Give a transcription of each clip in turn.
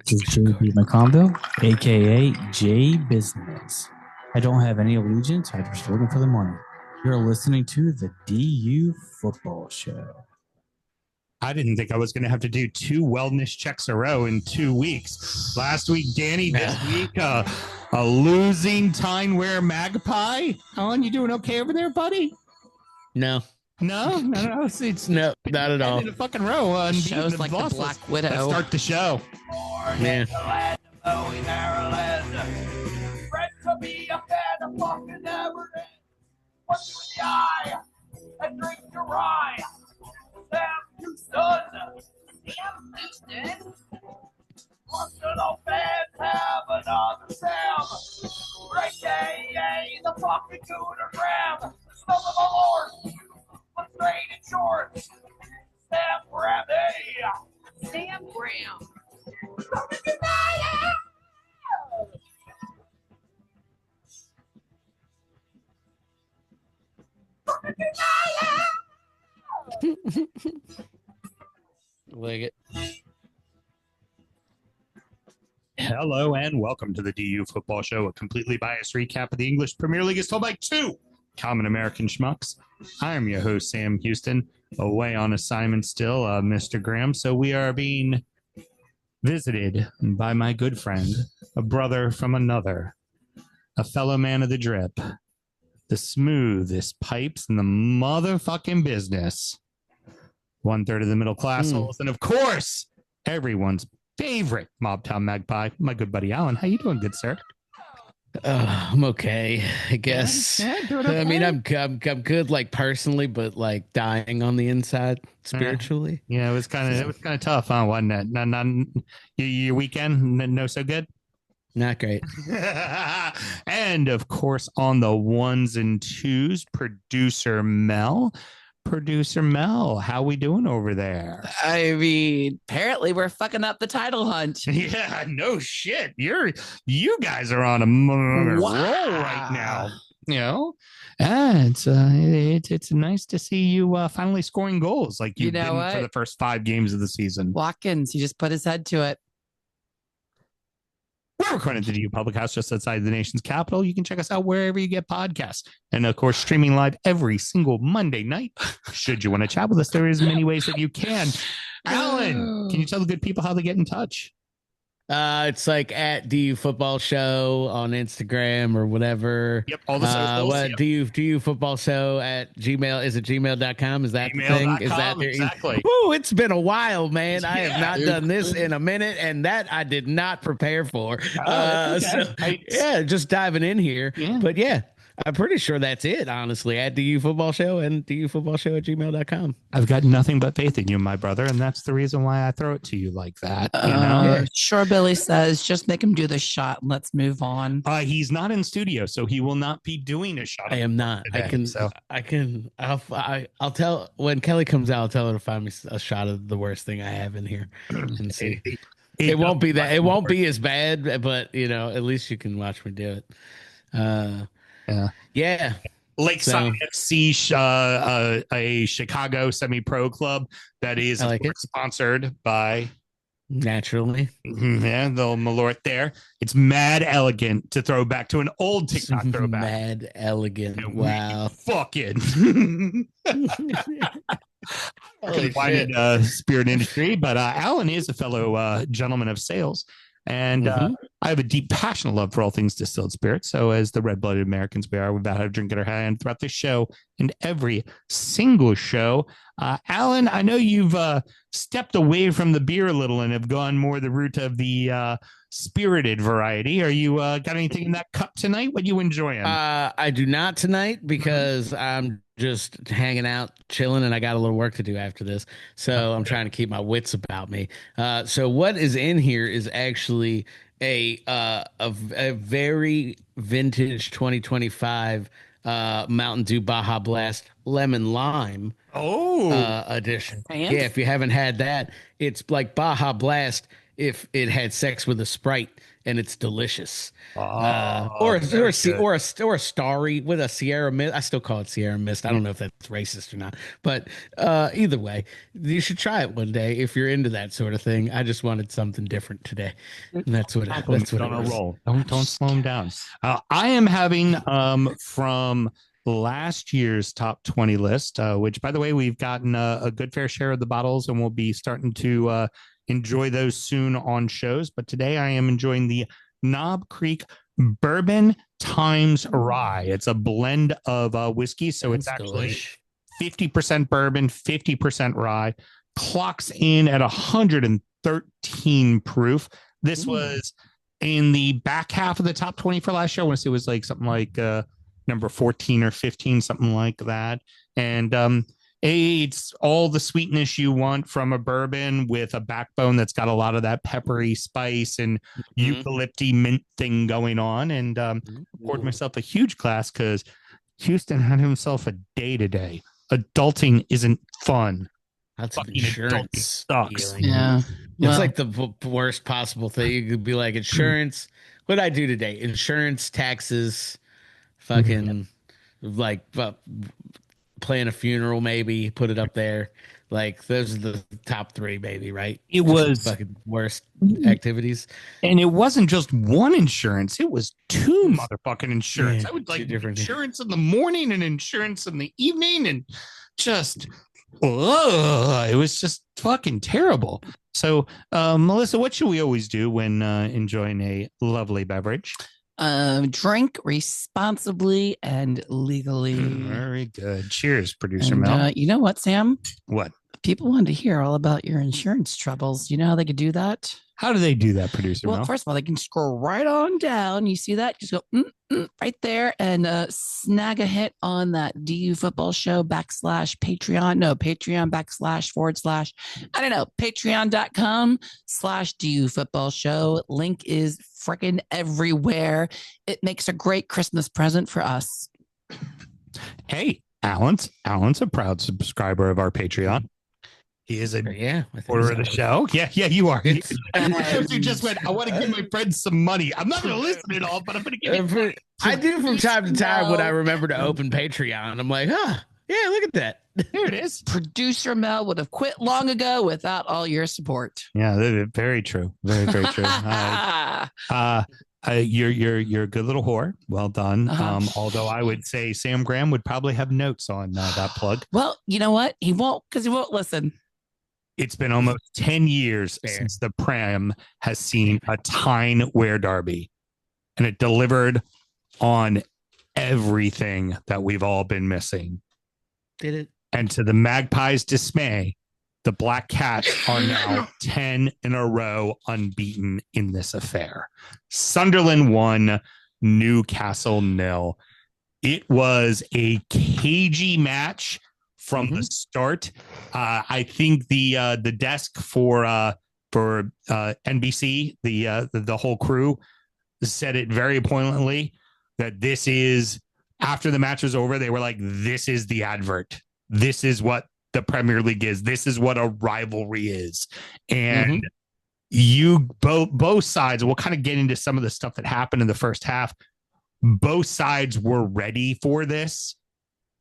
This is JB McConville, aka J Business. I don't have any allegiance, I'm just working for the money. You're listening to the DU Football Show. I didn't think I was going to have to do 2 wellness checks a row in 2 weeks. Last week, Danny. This week, a losing Tyne Wear Magpie. Alan, you doing okay over there, buddy? No. It's no, not at all. In a fucking row. Shows like the Black Widow. Let's start the show. Yeah. To be a fan of fucking Everton. Look you in the eye and drink your rye. Sam Houston. Sam Houston? Arsenal fans have another Sam. Great day, the fucking Gooner Graham. The snuff of the Lord. Look straight in shorts. Sam Graham. Sam Graham. Fucking deny it. Like it. Hello and welcome to the DU Football Show, a completely biased recap of the English Premier League is told by 2 common American schmucks. I am your host, Sam Houston, away on assignment still, Mr. Graham. So we are being visited by my good friend, a brother from another, a fellow man of the drip, the smoothest pipes in the motherfucking business. 1/3 of the middle class, and of course, everyone's favorite Mobtown Magpie, my good buddy Alan. How you doing, good sir? I'm okay, I guess. Yeah, doing okay. I mean, I'm good, like personally, but like dying on the inside spiritually. Yeah, it was kind of tough, huh? Wasn't it? Not your weekend, no so good. Not great. And of course, on the ones and twos, producer Mel. Producer Mel, how we doing over there? I mean, apparently we're fucking up the title hunt. Yeah, no shit. You guys are on a roll right now. You know, it's nice to see you finally scoring goals like you've been for the first 5 games of the season. Watkins, he just put his head to it. We're recording at the DU Public House just outside the nation's capital. You can check us out wherever you get podcasts. And of course, streaming live every single Monday night. Should you want to chat with us, there is many ways that you can. Alan, can you tell the good people how they get in touch? It's like at DU Football Show on Instagram or whatever. Yep, all the socials. What DU Football Show at Gmail? Is it gmail.com? Is that the thing? Is that there? Exactly. Ooh, it's been a while, man. I have not done this in a minute, and that I did not prepare for. Just diving in here. Yeah. But yeah, I'm pretty sure that's it, honestly, at DU Football Show and DU Football Show at gmail.com. I've got nothing but faith in you, my brother, and that's the reason why I throw it to you like that. You know? Sure, Billy says, just make him do the shot and let's move on. He's not in studio, so he will not be doing a shot. I am not. Today, I'll tell when Kelly comes out, I'll tell her to find me a shot of the worst thing I have in here and see. It won't be that. It won't be as bad, but at least you can watch me do it. Yeah. Lakeside FC, a Chicago semi-pro club that is sponsored by naturally. Yeah, the Malort there. It's mad elegant to throw back to an old TikTok throwback. Mad elegant. Wow. Fucking spirit industry, but Alan is a fellow gentleman of sales. And I have a deep, passionate love for all things distilled spirits. So as the red-blooded Americans we are, we've had a drink in our hand throughout this show and every single show. Alan, I know you've stepped away from the beer a little and have gone more the route of the spirited variety. Are you got anything in that cup tonight? What are you enjoying? I do not tonight because I'm just hanging out, chilling, and I got a little work to do after this. So I'm trying to keep my wits about me. So what is in here is actually a very vintage 2025 Mountain Dew Baja Blast Lemon Lime edition. And? Yeah, if you haven't had that, it's like Baja Blast if it had sex with a Sprite and it's delicious. Oh, Or very good. a Starry with a Sierra Mist. I still call it Sierra Mist. I don't know if that's racist or not, but either way, you should try it one day if you're into that sort of thing. I just wanted something different today, and that's what it on a was. roll. Don't slow him down. I am having from last year's top 20 list, which by the way, we've gotten a good fair share of the bottles, and we'll be starting to enjoy those soon on shows. But today I am enjoying the Knob Creek Bourbon times Rye. It's a blend of whiskey, so it's actually 50% bourbon, 50% rye. Clocks in at 113 proof. This was in the back half of the top 20 for last year. I want to say it was like something like number 14 or 15, something like that. And it's all the sweetness you want from a bourbon with a backbone that's got a lot of that peppery spice and eucalypty mint thing going on. And poured myself a huge glass because Houston had himself a day today. Adulting isn't fun. That's insurance sucks. Yeah. It's like the worst possible thing. You could be like, insurance. What did I do today? Insurance, taxes, fucking like plan a funeral, maybe put it up there. Like those are the top three, maybe, right? It was fucking worst activities. And it wasn't just one insurance, it was two motherfucking insurance. Yeah, I would like different insurance in the morning and insurance in the evening, and just it was just fucking terrible. So Melissa, what should we always do when enjoying a lovely beverage? Drink responsibly and legally. Very good. Cheers, producer Mel. You know what, Sam? What? People wanted to hear all about your insurance troubles. You know how they could do that? How do they do that, producer Well, Mel? first of all, they can scroll right on down. You see that? Just go right there and snag a hit on that DU Football Show /Patreon. No, Patreon / I don't know, patreon.com/DU Football Show. Link is freaking everywhere. It makes a great Christmas present for us. Hey, Alan's a proud subscriber of our Patreon. He is a supporter of the show. Yeah, you are. You just went, I want to give my friends some money. I'm not going to listen at all, but I'm going to give you I do from time to time when I remember to open Patreon. I'm like, yeah, look at that. There it is. Producer Mel would have quit long ago without all your support. Yeah, very true. Very, very true. You're a good little whore. Well done. Although I would say Sam Graham would probably have notes on that plug. Well, you know what? He won't, because he won't listen. It's been almost 10 years since the Prem has seen a Tyne Wear Derby, and it delivered on everything that we've all been missing. Did it? And to the Magpies' dismay, the Black Cats are now 10 in a row unbeaten in this affair. Sunderland 1, Newcastle 0. It was a cagey match from the start. I think the desk for NBC, the whole crew said it very poignantly that this is, after the match was over, they were like, this is the advert. This is what the Premier League is. This is what a rivalry is. And you both sides, we'll kind of get into some of the stuff that happened in the first half. Both sides were ready for this,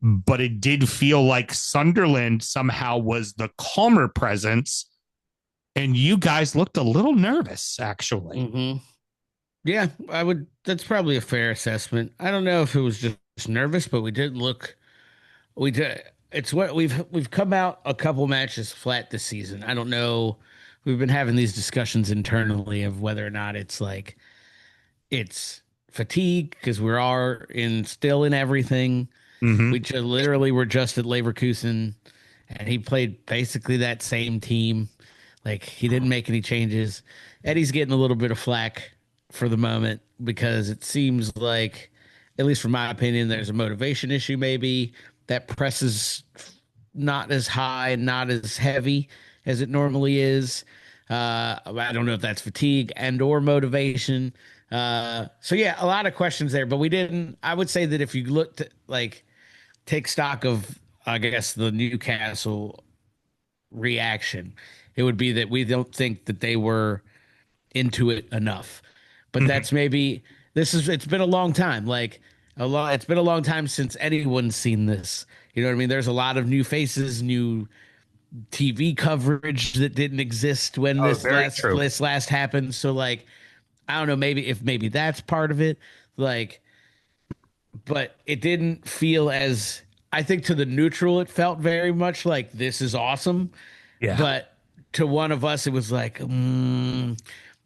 but it did feel like Sunderland somehow was the calmer presence, and you guys looked a little nervous, actually. Yeah, that's probably a fair assessment. I don't know if it was just nervous, but we did. It's what we've come out a couple matches flat this season. I don't know. We've been having these discussions internally of whether or not it's fatigue because still in everything. We literally were just at Leverkusen, and he played basically that same team. Like, he didn't make any changes. Eddie's getting a little bit of flack for the moment because it seems like, at least from my opinion, there's a motivation issue maybe. That press is not as high and not as heavy as it normally is. I don't know if that's fatigue and or motivation. So yeah, a lot of questions there, but I would say that if you looked at, take stock of, I guess, the Newcastle reaction, it would be that we don't think that they were into it enough. But that's maybe it's been a long time. Like it's been a long time since anyone's seen this. You know what I mean? There's a lot of new faces, new TV coverage that didn't exist when this last happened. So like, I don't know, maybe that's part of it. Like, but it didn't feel as, I think to the neutral, it felt very much like this is awesome. Yeah. But to one of us, it was like,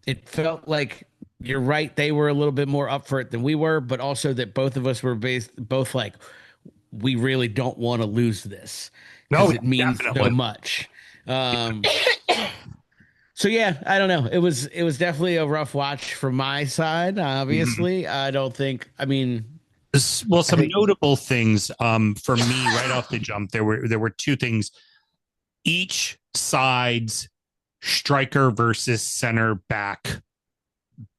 it felt like you're right. They were a little bit more up for it than we were, but also that both of us were both like, we really don't want to lose this because it means so much. So yeah, I don't know. It was definitely a rough watch from my side. Obviously, I don't think. I mean, well, some notable things for me right off the jump. There were two things. Each side's striker versus center back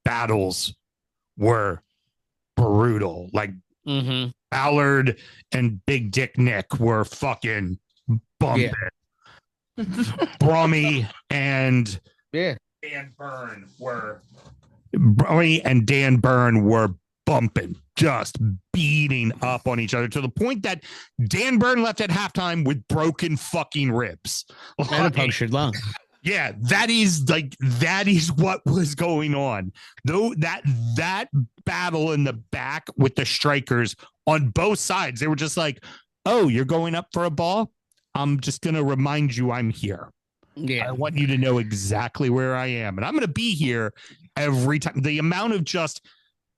battles were brutal. Like Ballard and Big Dick Nick were fucking bumping. Brummy and Dan Byrne were bumping, just beating up on each other to the point that Dan Byrne left at halftime with broken fucking ribs and a punctured lung. Yeah, that is what was going on. Though that battle in the back with the strikers on both sides, they were just like, "Oh, you're going up for a ball? I'm just going to remind you I'm here. Yeah. I want you to know exactly where I am. And I'm going to be here every time." The amount of just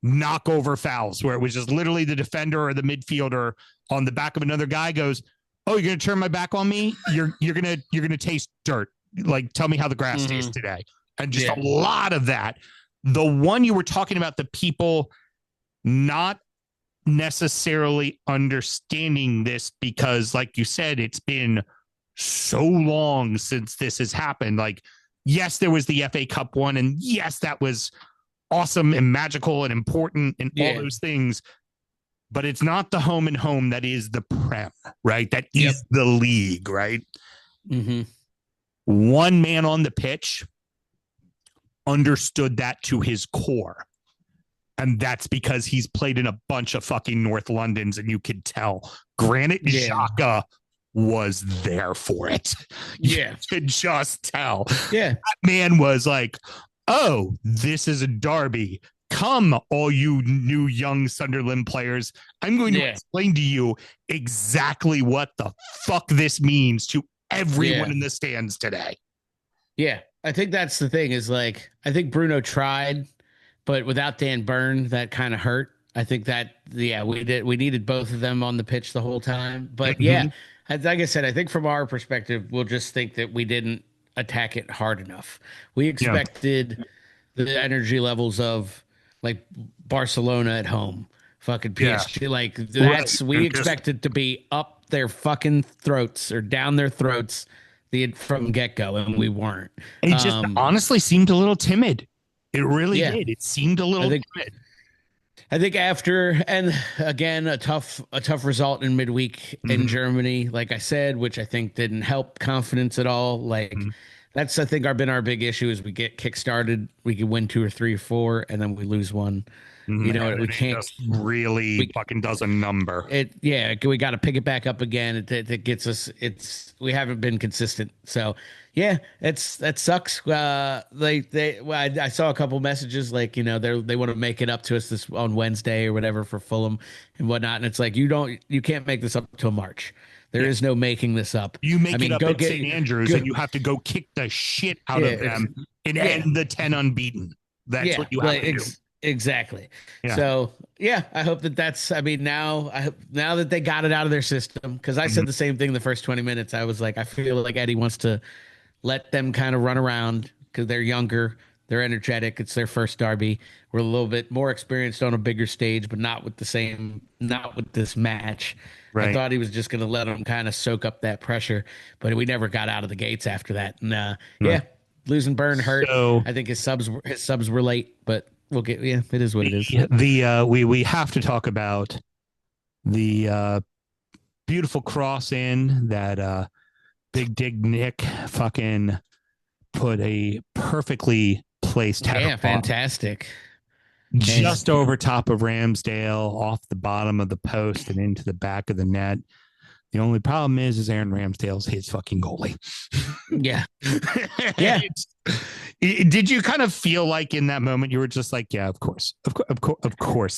knockover fouls where it was just literally the defender or the midfielder on the back of another guy goes, "Oh, you're going to turn my back on me? You're going to taste dirt. Like, tell me how the grass tastes today." And just a lot of that. The one you were talking about, the people not necessarily understanding this because, like you said, it's been so long since this has happened. Like, yes, there was the FA Cup one, and yes, that was awesome and magical and important and all those things, but it's not the home and home that is the Prem, right? That is the league, right? One man on the pitch understood that to his core. And that's because he's played in a bunch of fucking North Londons, and you could tell Granit Xhaka was there for it. You could just tell. Yeah. That man was like, "Oh, this is a derby. Come, all you new young Sunderland players. I'm going to explain to you exactly what the fuck this means to everyone in the stands today." Yeah. I think that's the thing is like, I think Bruno tried, but without Dan Byrne, that kind of hurt. I think that, we needed both of them on the pitch the whole time. But like I said, I think from our perspective, we'll just think that we didn't attack it hard enough. We expected the energy levels of like Barcelona at home, fucking PSG. Like we expected to be up their fucking throats or down their throats from get-go, and we weren't. It just honestly seemed a little timid. It really did. It seemed a little timid. I think after, and again, a tough result in midweek in Germany, like I said, which I think didn't help confidence at all. Like that's, I think, been our big issue is we get kick-started, we can win 2 or 3 or 4, and then we lose one. You know, we can't really fucking does a number. We got to pick it back up again. It gets us. We haven't been consistent. So that sucks. I saw a couple messages like, you know, they want to make it up to us on Wednesday or whatever for Fulham and whatnot. And it's like, you can't make this up till March. There is no making this up. You make it up at St. Andrews and you have to go kick the shit out of them and end the 10 unbeaten. That's what you have to do. Exactly. Yeah. So I hope that's. I mean, now that they got it out of their system, because I said the same thing the first 20 minutes. I was like, I feel like Eddie wants to let them kind of run around because they're younger, they're energetic. It's their first derby. We're a little bit more experienced on a bigger stage, but not with this match. Right. I thought he was just going to let them kind of soak up that pressure, but we never got out of the gates after that. And losing Byrne hurt. So, I think his subs were late, but. We'll get it is what it is. We have to talk about the beautiful cross in that Big Dig Nick fucking put a perfectly placed header Yeah, fantastic. just over top of Ramsdale, off the bottom of the post and into the back of the net. The only problem is Aaron Ramsdale's his fucking goalie. Yeah. Yeah. Did you kind of feel like in that moment you were just like, yeah, of course,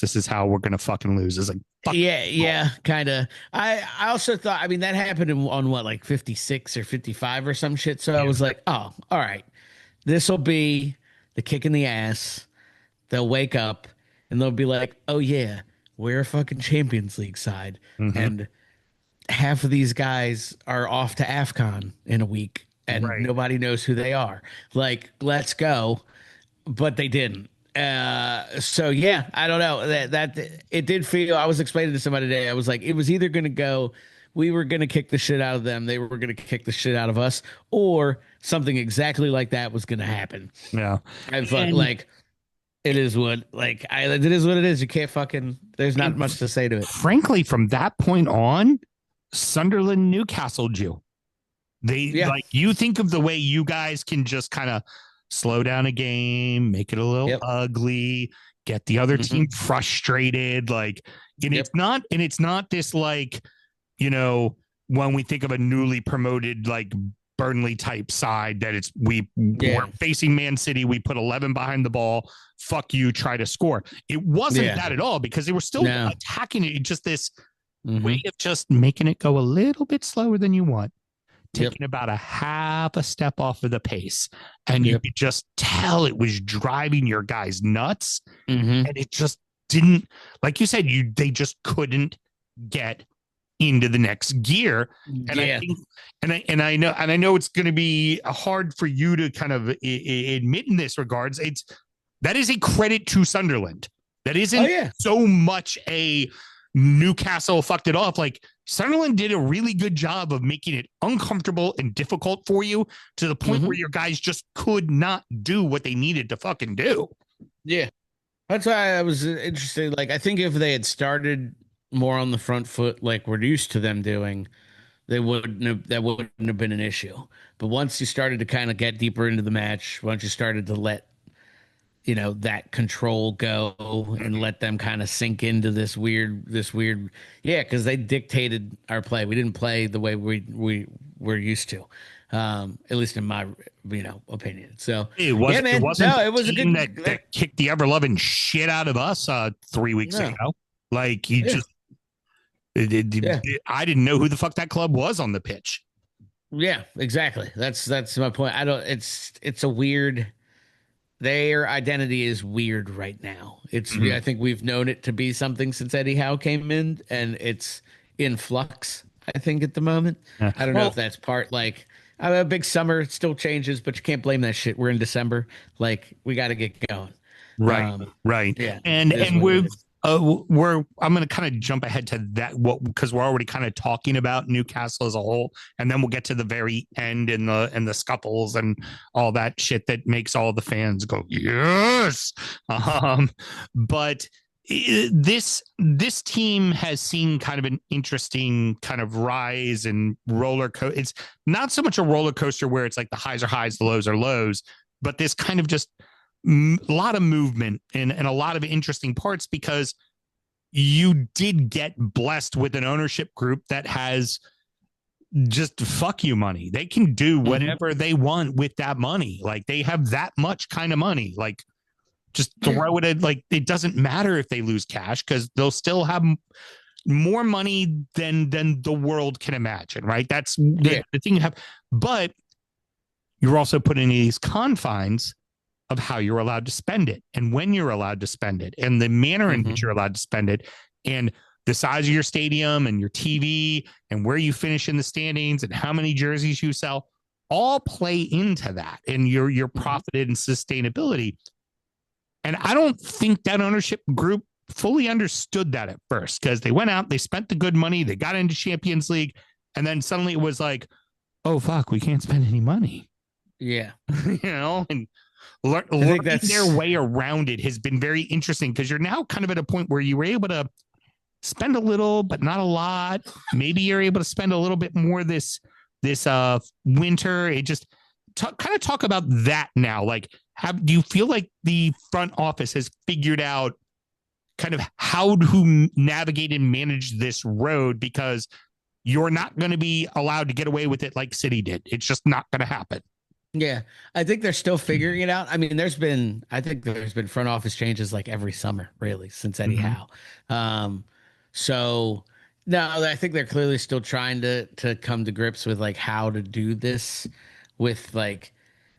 this is how we're gonna fucking lose? It's like, yeah, kind of. I also thought, I mean, that happened on what, like 56 or 55 or some shit. So I was like, oh, all right, this will be the kick in the ass. They'll wake up and they'll be like, oh yeah, we're a fucking Champions League side, and half of these guys are off to AFCON in a week and nobody knows who they are. Like, let's go. But they didn't. So yeah, I don't know, that it did feel, I was explaining to somebody today, I was like, it was either going to go, we were going to kick the shit out of them, they were going to kick the shit out of us, or something exactly like that was going to happen. Yeah. Like, it is what it is. You can't fucking, there's not much to say to it. Frankly, from that point on, Sunderland, Newcastle, Jew. Like, you think of the way you guys can just kind of slow down a game, make it a little ugly, get the other team frustrated. Like, and it's not this, like, you know, when we think of a newly promoted, like, Burnley type side that we're facing Man City, we put 11 behind the ball, fuck you, try to score. It wasn't that at all, because they were still attacking it. Just this way of just making it go a little bit slower than you want, taking about a half a step off of the pace, and you could just tell it was driving your guys nuts. And it just didn't, like you said, they just couldn't get into the next gear. And I think, and I know it's going to be hard for you to kind of admit in this regards. That is a credit to Sunderland. That isn't so much a Newcastle fucked it off. Like, Sunderland did a really good job of making it uncomfortable and difficult for you, to the point where your guys just could not do what they needed to fucking do. Yeah. That's why I was interested. Like, I think if they had started more on the front foot, like we're used to them doing, that wouldn't have been an issue. But once you started to kind of get deeper into the match, once you started to let, you know, that control go and let them kind of sink into this weird, because they dictated our play. We didn't play the way we were used to, at least in my, opinion. So it wasn't it was a good that kicked the ever loving shit out of us 3 weeks ago. Like, he just I didn't know who the fuck that club was on the pitch. Yeah, exactly. That's my point. It's a weird, their identity is weird right now. I think we've known it to be something since Eddie Howe came in, and it's in flux, I think, at the moment. I don't know if that's part, like, a big summer, it still changes, but you can't blame that shit. We're in December. Like, we got to get going. Right. Yeah. And I'm going to kind of jump ahead to that, because we're already kind of talking about Newcastle as a whole, and then we'll get to the very end and the scuffles and all that shit that makes all the fans go yes. But this team has seen kind of an interesting kind of rise and roller coaster. It's not so much a roller coaster where it's like the highs are highs, the lows are lows, but this kind of just a lot of movement and a lot of interesting parts, because you did get blessed with an ownership group that has just fuck you money. They can do whatever they want with that money. Like, they have that much kind of money. Like, just throw it at, like, it doesn't matter if they lose cash, because they'll still have more money than the world can imagine. Right. That's the thing you have. But you're also put in these confines of how you're allowed to spend it, and when you're allowed to spend it, and the manner in which you're allowed to spend it, and the size of your stadium and your TV and where you finish in the standings and how many jerseys you sell, all play into that and your profit and sustainability. And I don't think that ownership group fully understood that at first, because they went out, they spent the good money, they got into Champions League, and then suddenly it was like, oh fuck, we can't spend any money. Yeah. And learning their way around it has been very interesting, because you're now kind of at a point where you were able to spend a little, but not a lot. Maybe you're able to spend a little bit more this winter. It just kind of talk about that now. Like, do you feel like the front office has figured out kind of how to navigate and manage this road? Because you're not going to be allowed to get away with it like City did. It's just not going to happen. Yeah, I think they're still figuring it out. I mean, I think there's been front office changes like every summer, really, since Eddie Howe. So no, I think they're clearly still trying to come to grips with like how to do this with like,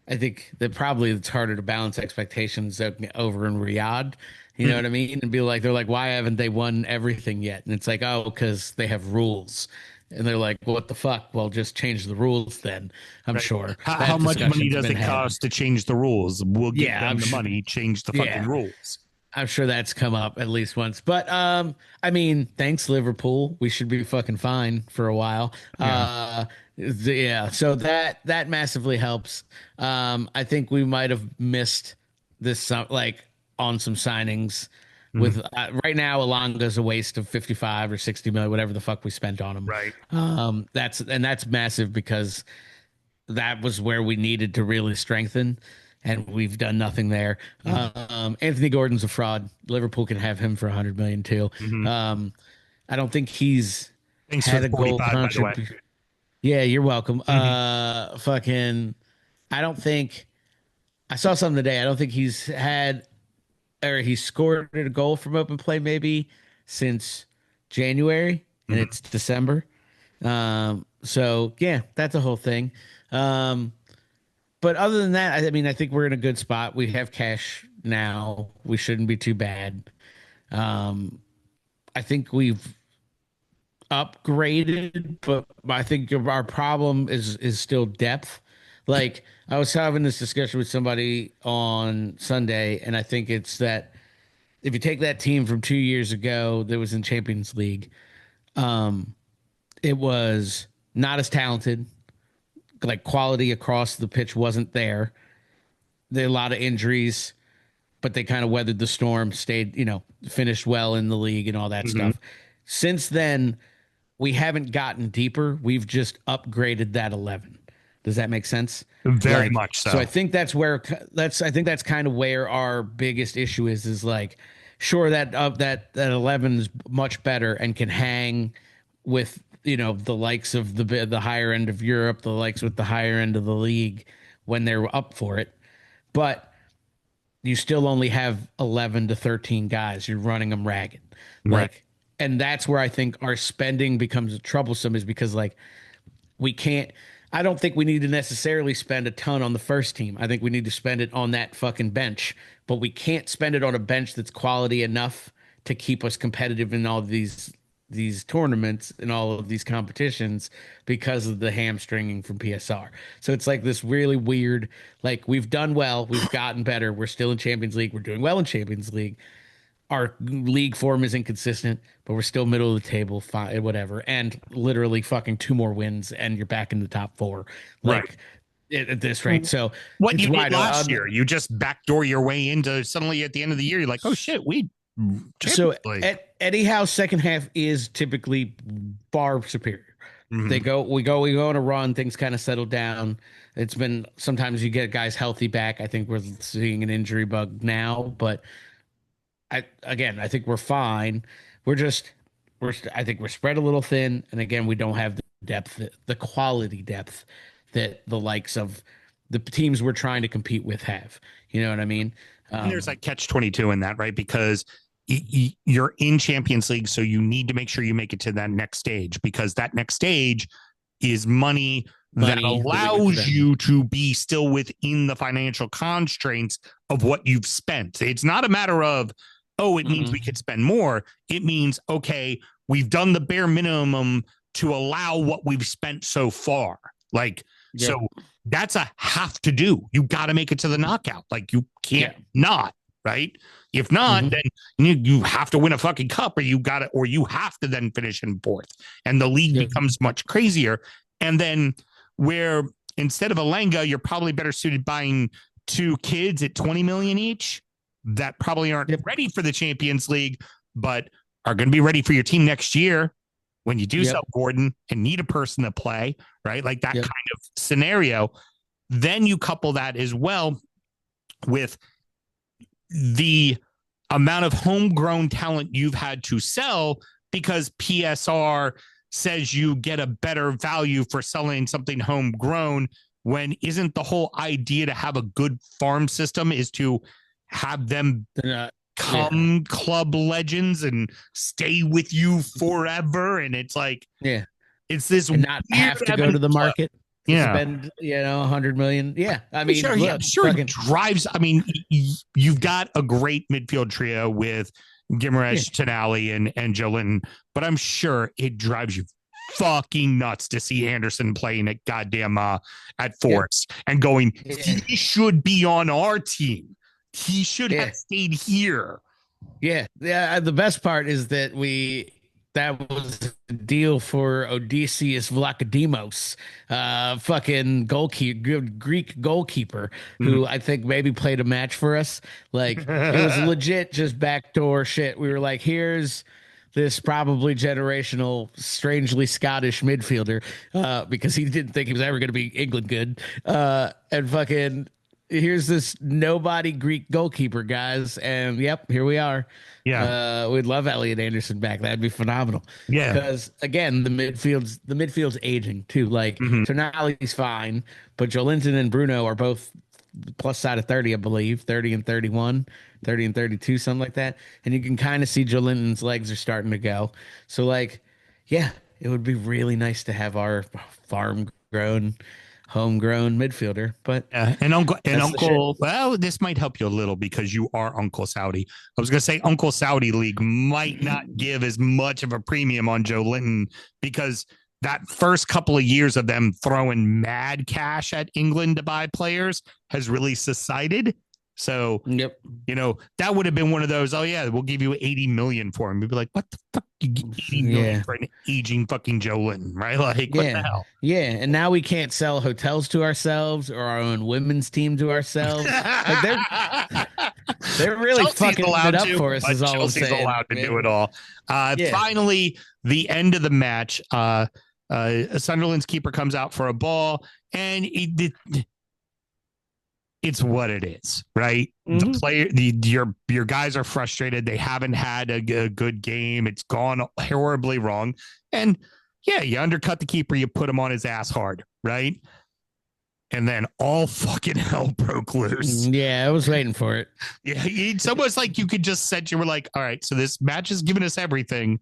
I think that probably it's harder to balance expectations over in Riyadh. You know what I mean? And be like, they're like, why haven't they won everything yet? And it's like, oh, because they have rules. And they're like, well, what the fuck? Well, just change the rules then. I'm sure. How much money does it cost to change the rules? We'll give them the money, change the fucking rules. I'm sure that's come up at least once. But I mean, thanks, Liverpool. We should be fucking fine for a while. So that massively helps. I think we might have missed this like on some signings. With right now, Elanga's a waste of 55 or 60 million, whatever the fuck we spent on him. Right. That's massive because that was where we needed to really strengthen, and we've done nothing there. Anthony Gordon's a fraud. Liverpool can have him for 100 million too. I don't think he's had a goal contribution. Yeah, you're welcome. Fucking, I don't think I saw something today. I don't think he's had. Or he scored a goal from open play maybe since January, and it's December. So yeah, that's a whole thing. But other than that, I mean, I think we're in a good spot. We have cash now. We shouldn't be too bad. I think we've upgraded, but I think our problem is still depth. Like, I was having this discussion with somebody on Sunday, and I think it's that if you take that team from 2 years ago that was in Champions League, it was not as talented. Like, quality across the pitch wasn't there. There were a lot of injuries, but they kind of weathered the storm, stayed, finished well in the league and all that stuff. Since then, we haven't gotten deeper. We've just upgraded that 11. Does that make sense? Very much so. So I think that's kind of where our biggest issue is like, sure, that 11 is much better and can hang with, the likes of the higher end of Europe, the likes with the higher end of the league when they're up for it. But you still only have 11 to 13 guys. You're running them ragged. Right. And that's where I think our spending becomes troublesome, is because like I don't think we need to necessarily spend a ton on the first team. I think we need to spend it on that fucking bench, but we can't spend it on a bench that's quality enough to keep us competitive in all these tournaments and all of these competitions because of the hamstringing from PSR. So it's like this really weird, like, we've done well, we've gotten better, we're still in Champions League, we're doing well in Champions League. Our league form is inconsistent, but we're still middle of the table, fine, whatever. And literally fucking 2 more wins, and you're back in the top 4. Like, at this rate. So what you did last year, you just backdoor your way into suddenly at the end of the year, you're like, oh shit, Eddie Howe's second half is typically far superior. We go on a run, things kind of settle down. It's been, sometimes you get guys healthy back. I think we're seeing an injury bug now, but I think we're fine. I think we're spread a little thin. And again, we don't have the depth, the quality depth that the likes of the teams we're trying to compete with have. You know what I mean? And there's like catch-22 in that, right? Because you're in Champions League, so you need to make sure you make it to that next stage, because that next stage is money that allows you to be still within the financial constraints of what you've spent. It's not a matter of, oh, it means we could spend more. It means, okay, we've done the bare minimum to allow what we've spent so far. Like, so that's a have to do. You got to make it to the knockout. Like, you can't not, right? If not, then you have to win a fucking cup, or you have to then finish in 4th, and the league becomes much crazier. And then where instead of a Lenga, you're probably better suited buying 2 kids at 20 million each that probably aren't ready for the Champions League, but are going to be ready for your team next year when you do sell Gordon and need a person to play, right? Like that kind of scenario. Then you couple that as well with the amount of homegrown talent you've had to sell, because PSR says you get a better value for selling something homegrown, when isn't the whole idea to have a good farm system is to have them club legends and stay with you forever? And it's like, it's this and not have to go to the market. Spend, $100 million. Yeah. I mean, I'm sure it drives. I mean, you've got a great midfield trio with Guimaraes, Tonali, and Joe Linton, but I'm sure it drives you fucking nuts to see Anderson playing at goddamn at Forest and going, he should be on our team. He should have stayed here. Yeah. Yeah. The best part is that that was the deal for Odysseus Vlachodimos, fucking Greek goalkeeper, who I think maybe played a match for us. Like, it was legit just backdoor shit. We were like, here's this probably generational, strangely Scottish midfielder, because he didn't think he was ever going to be England good. And fucking, here's this nobody Greek goalkeeper, guys. And here we are. Yeah. We'd love Elliot Anderson back. That'd be phenomenal. Yeah. Because again, the midfield's aging too. Like, Tonali's fine, but Joelinton and Bruno are both plus side of 30, I believe, 30 and 31, 30 and 32, something like that. And you can kind of see Joelinton's legs are starting to go. So like, it would be really nice to have our homegrown midfielder. But Uncle, well, this might help you a little because you are Uncle Saudi. I was going to say Uncle Saudi League might not give as much of a premium on Joe Linton, because that first couple of years of them throwing mad cash at England to buy players has really subsided. So, that would have been one of those, we'll give you 80 million for him. You'd be like, what the fuck? You get 80 million for an aging fucking Joe Linton, right? Like, what the hell? Yeah. And now we can't sell hotels to ourselves or our own women's team to ourselves. Like, they're really Chelsea's fucking it up for us, is all I'm saying. Chelsea's allowed to do it all. Finally, the end of the match, Sunderland's keeper comes out for a ball, and it's what it is, right? The player, your guys are frustrated. They haven't had a good game. It's gone horribly wrong. And you undercut the keeper, you put him on his ass hard, right? And then all fucking hell broke loose. Yeah, I was waiting for it. Yeah, it's almost like you could just set, you were like, all right, so this match has given us everything.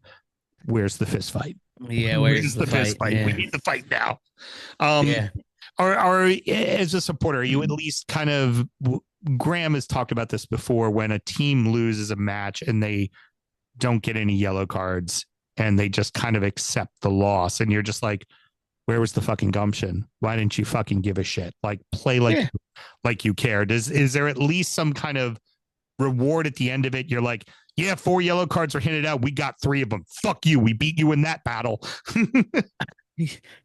Where's the fist fight? Yeah, where's the fist fight? Yeah. We need the fight now. Are as a supporter, are you at least kind of, Graham has talked about this before, when a team loses a match and they don't get any yellow cards and they just kind of accept the loss, and you're just like, where was the fucking gumption? Why didn't you fucking give a shit? Like, play like you cared. Is there at least some kind of reward at the end of it? You're like, 4 yellow cards were handed out. We got 3 of them. Fuck you. We beat you in that battle.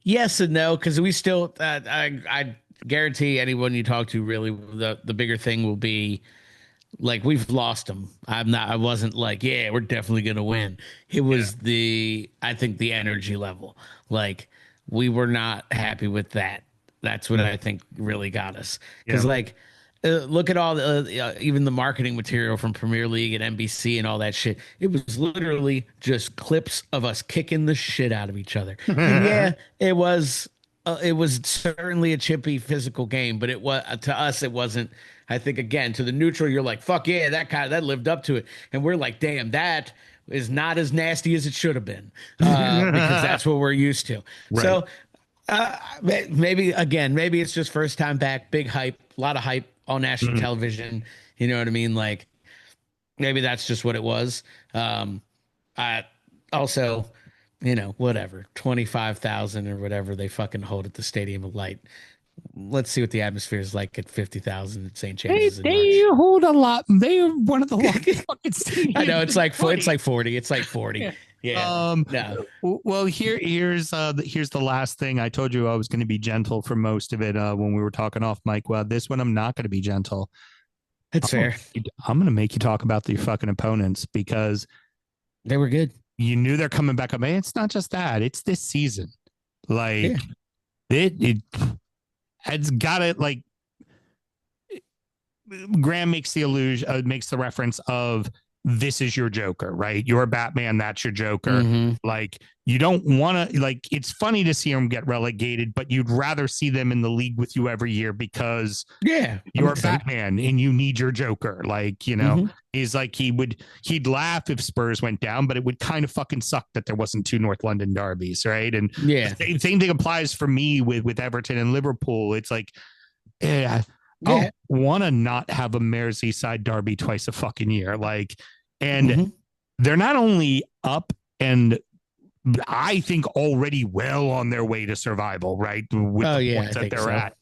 Yes and no, because we still, I guarantee anyone you talk to, really, the bigger thing will be, like, we've lost them. I wasn't like, we're definitely going to win. It was I think the energy level. Like, we were not happy with that. That's what I think really got us. Because look at all the even the marketing material from Premier League and NBC and all that shit. It was literally just clips of us kicking the shit out of each other. And it was certainly a chippy physical game, but it was, to us, it wasn't. I think, again, to the neutral, you're like, fuck yeah, that lived up to it, and we're like, damn, that is not as nasty as it should have been, because that's what we're used to. Right. So maybe it's just first time back, big hype, a lot of hype on national television. You know what I mean? Like, maybe that's just what it was. I also, whatever, 25,000 or whatever they fucking hold at the Stadium of Light. Let's see what the atmosphere is like at 50,000 at St. James's. They hold a lot. They are one of the longest fucking stadiums. I know, it's like 40. It's like 40. Yeah. No. Well, here's the last thing. I told you I was going to be gentle for most of it when we were talking off mic. Well, this one I'm not going to be gentle. That's fair. I'm going to make you talk about your fucking opponents, because they were good. You knew they're coming back up. Man, it's not just that. It's this season. Like, it's got it. Like, Graham makes the reference of this is your Joker, right? You're Batman, that's your Joker. Mm-hmm. Like, you don't want to, like, it's funny to see them get relegated, but you'd rather see them in the league with you every year because you're Batman and you need your Joker. Like, you know, he's like, he'd laugh if Spurs went down, but it would kind of fucking suck that there wasn't 2 North London derbies, right? And the same thing applies for me with Everton and Liverpool. It's like, I want to not have a Merseyside derby twice a fucking year. Like, and they're not only up and I think already well on their way to survival, right? With the points that they're at,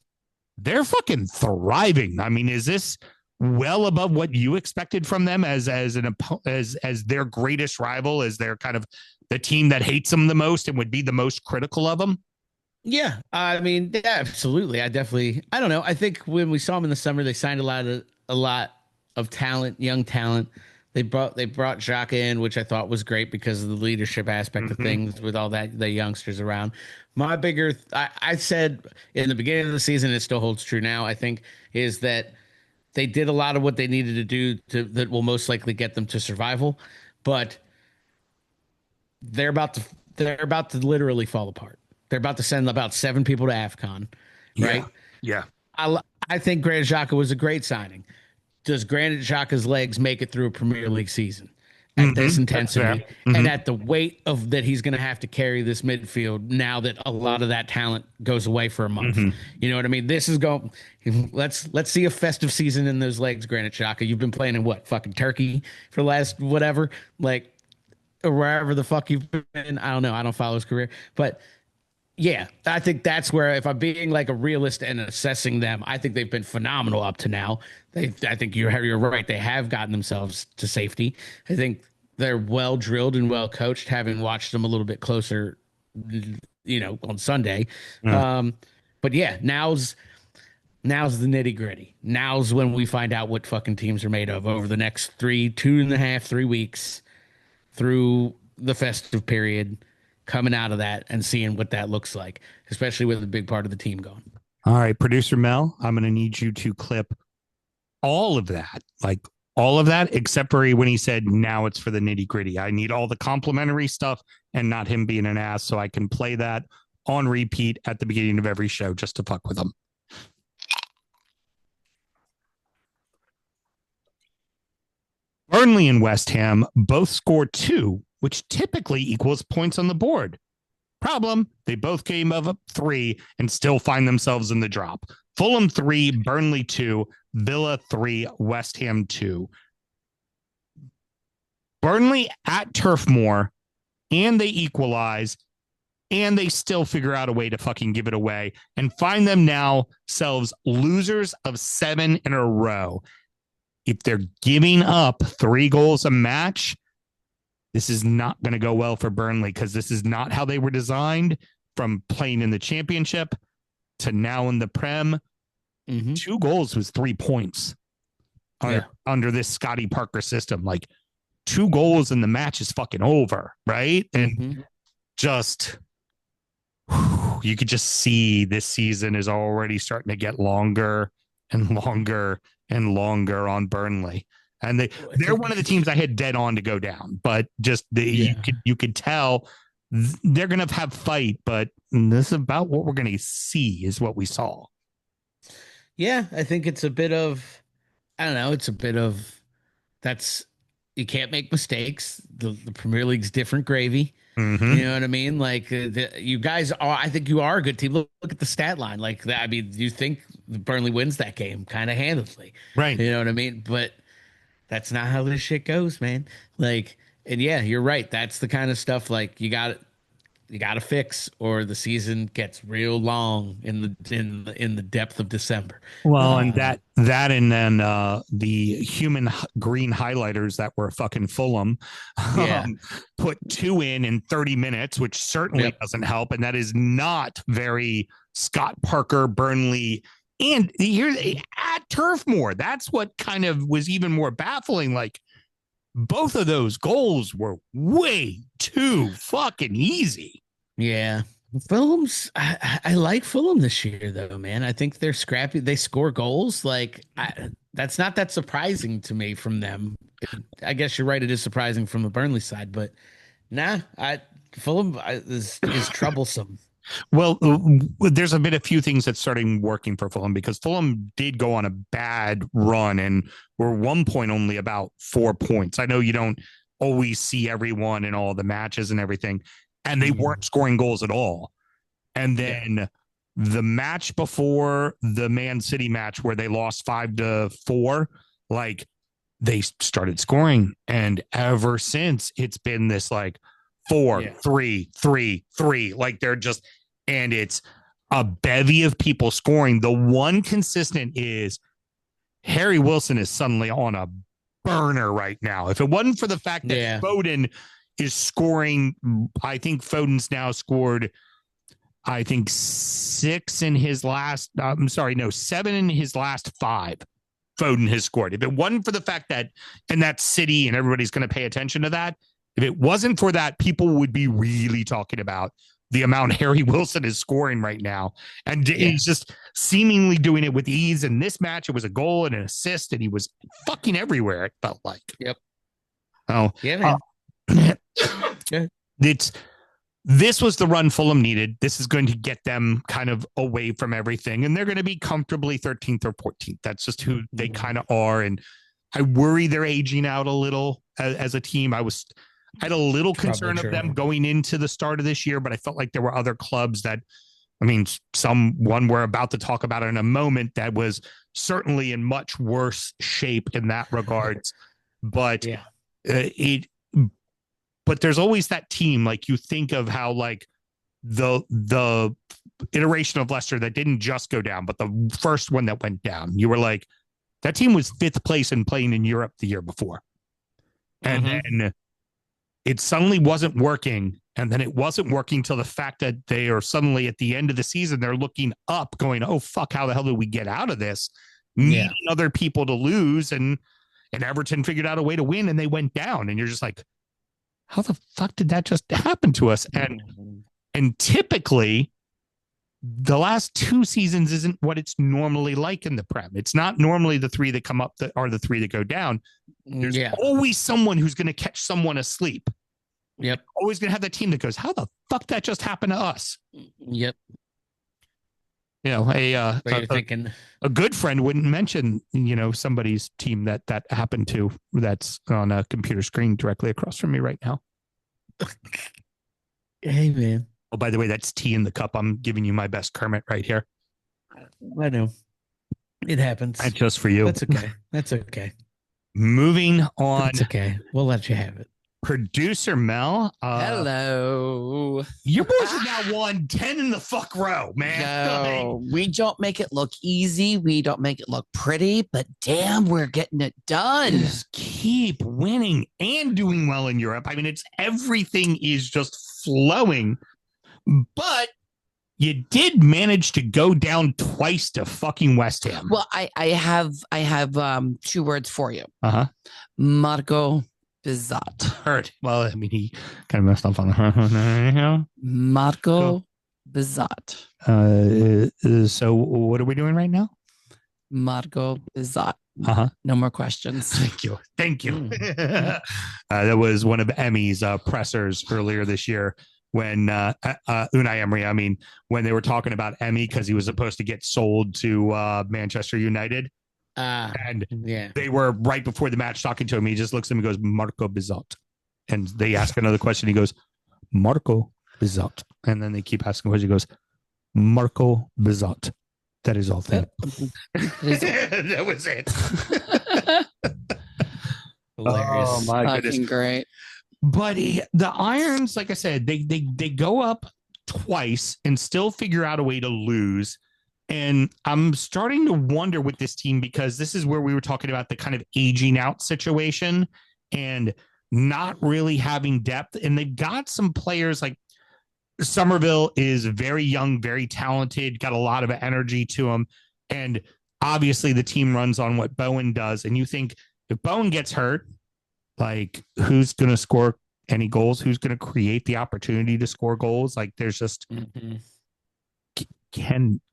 they're fucking thriving. I mean, is this well above what you expected from them as their greatest rival, as their kind of the team that hates them the most and would be the most critical of them? Yeah, I mean, yeah, absolutely. I don't know. I think when we saw them in the summer, they signed a lot of talent, young talent. They brought Xhaka in, which I thought was great because of the leadership aspect of things with all the youngsters around. My bigger, I said in the beginning of the season, it still holds true now, I think, is that they did a lot of what they needed to do that will most likely get them to survival, but they're about to literally fall apart. They're about to send about 7 people to AFCON, right? Yeah. I think Granit Xhaka was a great signing. Does Granit Xhaka's legs make it through a Premier League season at this intensity and at the weight of that he's going to have to carry this midfield now that a lot of that talent goes away for a month? You know what I mean? This is going. Let's see a festive season in those legs, Granit Xhaka. You've been playing in what, fucking Turkey for the last whatever, like, or wherever the fuck you've been. I don't know. I don't follow his career, but. Yeah, I think that's where, if I'm being like a realist and assessing them, I think they've been phenomenal up to now. I think you're right. They have gotten themselves to safety. I think they're well drilled and well coached, having watched them a little bit closer, you know, on Sunday. But yeah, now's the nitty gritty. Now's when we find out what fucking teams are made of over the next 3 weeks through the festive period. Coming out of that and seeing what that looks like, especially with a big part of the team gone. All right, producer Mel, I'm going to need you to clip all of that, except for when he said, now it's for the nitty gritty. I need all the complimentary stuff and not him being an ass, so I can play that on repeat at the beginning of every show just to fuck with him. Burnley and West Ham both scored 2, which typically equals points on the board. Problem, they both came up 3 and still find themselves in the drop. Fulham 3, Burnley 2, Villa 3, West Ham 2. Burnley at Turf Moor, and they equalize, and they still figure out a way to fucking give it away and find themselves losers of 7 in a row. If they're giving up 3 goals a match, this is not going to go well for Burnley, because this is not how they were designed, from playing in the Championship to now in the Prem. 2 goals was 3 points under this Scotty Parker system. Like, 2 goals in the match is fucking over, right? And just, you could just see this season is already starting to get longer and longer and longer on Burnley. And they're one of the teams I had dead on to go down, but just you could tell they're going to have fight, but this is about what we're going to see is what we saw. Yeah, I think it's a bit of, I don't know, you can't make mistakes. The Premier League's different gravy. You know what I mean? Like, you guys are, I think you are a good team. Look at the stat line. Like that. I mean, you think Burnley wins that game kind of handedly, right? You know what I mean? But that's not how this shit goes, man. Like, and yeah, you're right. That's the kind of stuff like you got to fix, or the season gets real long in the depth of December. Well, and that and then the human green highlighters that were fucking Fulham put 2 in 30 minutes, which certainly doesn't help, and that is not very Scott Parker Burnley. And here at Turf Moor, that's what kind of was even more baffling. Like, both of those goals were way too fucking easy. Yeah. Fulham's, I like Fulham this year, though, man. I think they're scrappy. They score goals. Like, That's not that surprising to me from them. I guess you're right. It is surprising from the Burnley side, but nah, Fulham is troublesome. Well, there's been a few things that's starting working for Fulham because Fulham did go on a bad run and were 1 point only about 4 points. I know you don't always see everyone in all the matches and everything, and they weren't scoring goals at all. And then the match before the Man City match where they lost 5-4, like they started scoring. And ever since it's been this like 4-3-3-3, like they're just, and it's a bevy of people scoring. The one consistent is Harry Wilson is suddenly on a burner right now. If it wasn't for the fact that Foden is scoring, I think Foden's now scored, I think 7 in his last 5 Foden has scored. If it wasn't for the fact that, and that's City and everybody's going to pay attention to that, if it wasn't for that, people would be really talking about the amount Harry Wilson is scoring right now. And he's just seemingly doing it with ease. In this match, it was a goal and an assist, and he was fucking everywhere, it felt like. Yep. Oh, yeah, man. This was the run Fulham needed. This is going to get them kind of away from everything, and they're going to be comfortably 13th or 14th. That's just who they kind of are. And I worry they're aging out a little as a team. I had a little concern of them going into the start of this year, but I felt like there were other clubs that, I mean, one we're about to talk about in a moment that was certainly in much worse shape in that regards. But but there's always that team, like you think of how like the iteration of Leicester that didn't just go down, but the first one that went down, you were like, that team was 5th place and playing in Europe the year before. And then it suddenly wasn't working. And then it wasn't working till the fact that they are suddenly at the end of the season, they're looking up going, oh, fuck, how the hell did we get out of this? Needing other people to lose. And Everton figured out a way to win and they went down. And you're just like, how the fuck did that just happen to us? And typically the last 2 seasons isn't what it's normally like in the Prem. It's not normally the 3 that come up that are the 3 that go down. There's always someone who's going to catch someone asleep. Yep. Always going to have that team that goes, how the fuck that just happened to us? Yep. You know, a good friend wouldn't mention, you know, somebody's team that happened to that's on a computer screen directly across from me right now. Hey, man. Oh, by the way, that's tea in the cup. I'm giving you my best Kermit right here. I know. It happens. That's just for you. That's okay. That's okay. Moving on. It's okay. We'll let you have it. Producer Mel. Hello. Your boys have now won 10 in the fuck row, man. No, we don't make it look easy. We don't make it look pretty, but damn, we're getting it done. Just keep winning and doing well in Europe. I mean, everything is just flowing, but you did manage to go down twice to fucking West Ham. Well, I have 2 words for you. Marco Bizzot. Hurt. Well, I mean, he kind of messed up on the Marco Bizzot. So what are we doing right now? Marco Bizzot. No more questions. Thank you. That was one of Emmy's pressers earlier this year when Unai Emery, I mean, when they were talking about Emmy because he was supposed to get sold to Manchester United. And they were right before the match talking to him. He just looks at him and goes, Marco Bizzot. And they ask another question. He goes, Marco Bizzot. And then they keep asking questions. He goes, Marco Bizzot. That is all. That was it. Hilarious. Oh my goodness. Great. But the Irons, like I said, they go up twice and still figure out a way to lose. And I'm starting to wonder with this team because this is where we were talking about the kind of aging out situation and not really having depth. And they've got some players like Somerville is very young, very talented, got a lot of energy to him. And obviously the team runs on what Bowen does. And you think if Bowen gets hurt, like who's going to score any goals? Who's going to create the opportunity to score goals? Like there's just...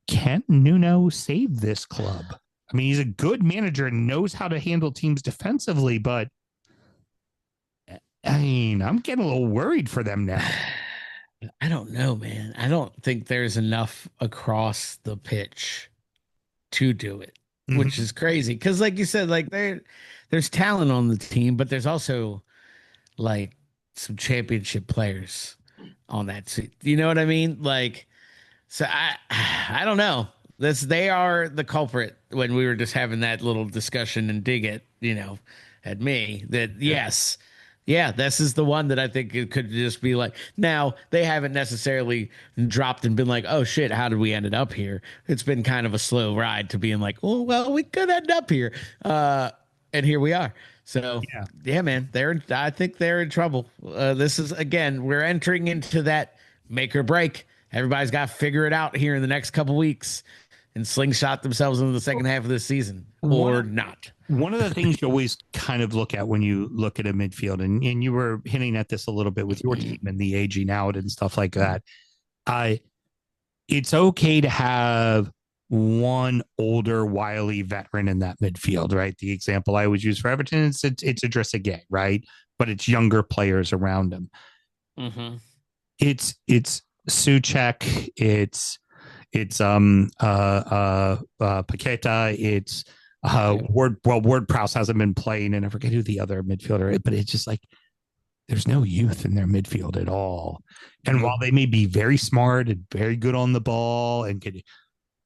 Can Nuno save this club? I mean, he's a good manager and knows how to handle teams defensively, but I mean, I'm getting a little worried for them now. I don't know, man. I don't think there's enough across the pitch to do it, which is crazy. Because, like you said, like there's talent on the team, but there's also like some championship players on that team. You know what I mean? Like, so I don't know. They are the culprit when we were just having that little discussion and dig at at me that yes. Yeah, this is the one that I think it could just be like. Now, they haven't necessarily dropped and been like, oh shit, how did we end up here? It's been kind of a slow ride to being like, oh, well, we could end up here. And here we are. So, yeah, man, I think they're in trouble. This is, again, we're entering into that make or break. Everybody's got to figure it out here in the next couple weeks and slingshot themselves into the second half of this season or not. One of the things you always kind of look at when you look at a midfield, and you were hinting at this a little bit with your team and the aging out and stuff like that. It's okay to have one older, wily veteran in that midfield, right? The example I always use for Everton is it's Idrissa Gueye, right? But it's younger players around him. Mm-hmm. It's Souček, it's Paqueta, it's Ward-Prowse hasn't been playing, and I forget who the other midfielder is, but it's just like there's no youth in their midfield at all. And while they may be very smart and very good on the ball, and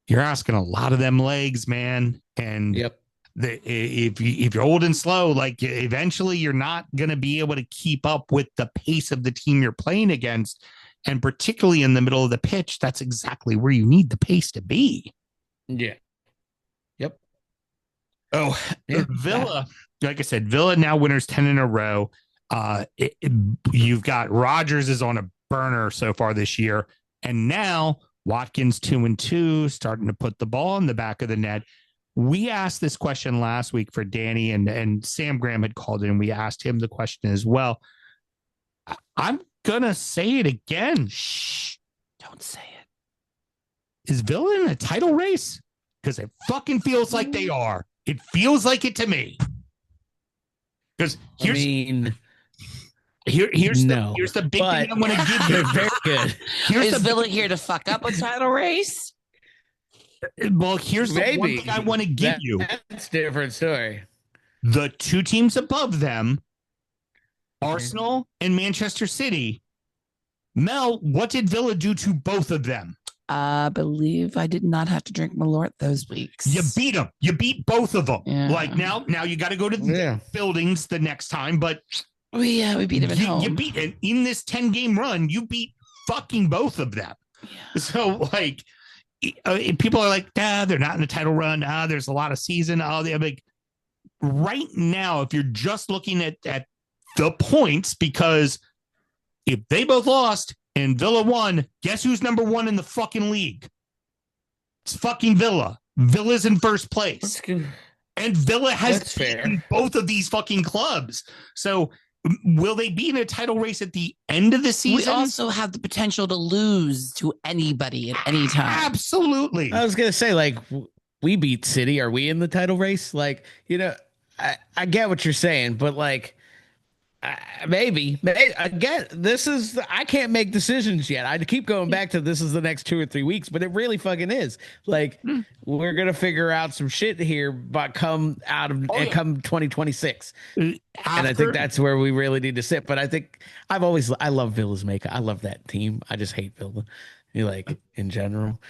you're asking a lot of them legs, man. And if you're old and slow, like eventually you're not going to be able to keep up with the pace of the team you're playing against. And particularly in the middle of the pitch, that's exactly where you need the pace to be. Yeah. Yep. Oh, Villa, like I said, Villa now winners 10 in a row. You've got Rodgers is on a burner so far this year. And now Watkins 2-2, starting to put the ball in the back of the net. We asked this question last week for Danny, and Sam Graham had called in. We asked him the question as well. I'm going to say it again. Shh, don't say it. Is Villa in a title race? Because it fucking feels like they are. It feels like it to me. Because here's the big thing I'm going to give you. Very good. Is Villa here to fuck up a title race? Well, here's the one thing I want to give you. That's a different story. The two teams above them, Arsenal and Manchester City. Mel, what did Villa do to both of them? I believe I did not have to drink Malort those weeks. You beat them. You beat both of them. Yeah. Like now you got to go to the buildings the next time. But we beat them at home. You beat, and in this 10-game run, you beat fucking both of them. Yeah. So like, people are like, they're not in the title run. There's a lot of season. They're like, right now, if you're just looking at the points, because if they both lost and Villa won, guess who's number one in the fucking league? It's fucking Villa. Villa's in first place. And Villa has beaten both of these fucking clubs. So will they be in a title race at the end of the season? We also have the potential to lose to anybody at any time. Absolutely. I was going to say, like, we beat City. Are we in the title race? Like, I get what you're saying, but like, maybe again, I can't make decisions yet. I keep going back to this is the next 2 or 3 weeks, but it really fucking is. Like, we're gonna figure out some shit here, but come 2026, and I think that's where we really need to sit. But I think I love Villa's makeup. I love that team. I just hate Villa, in general.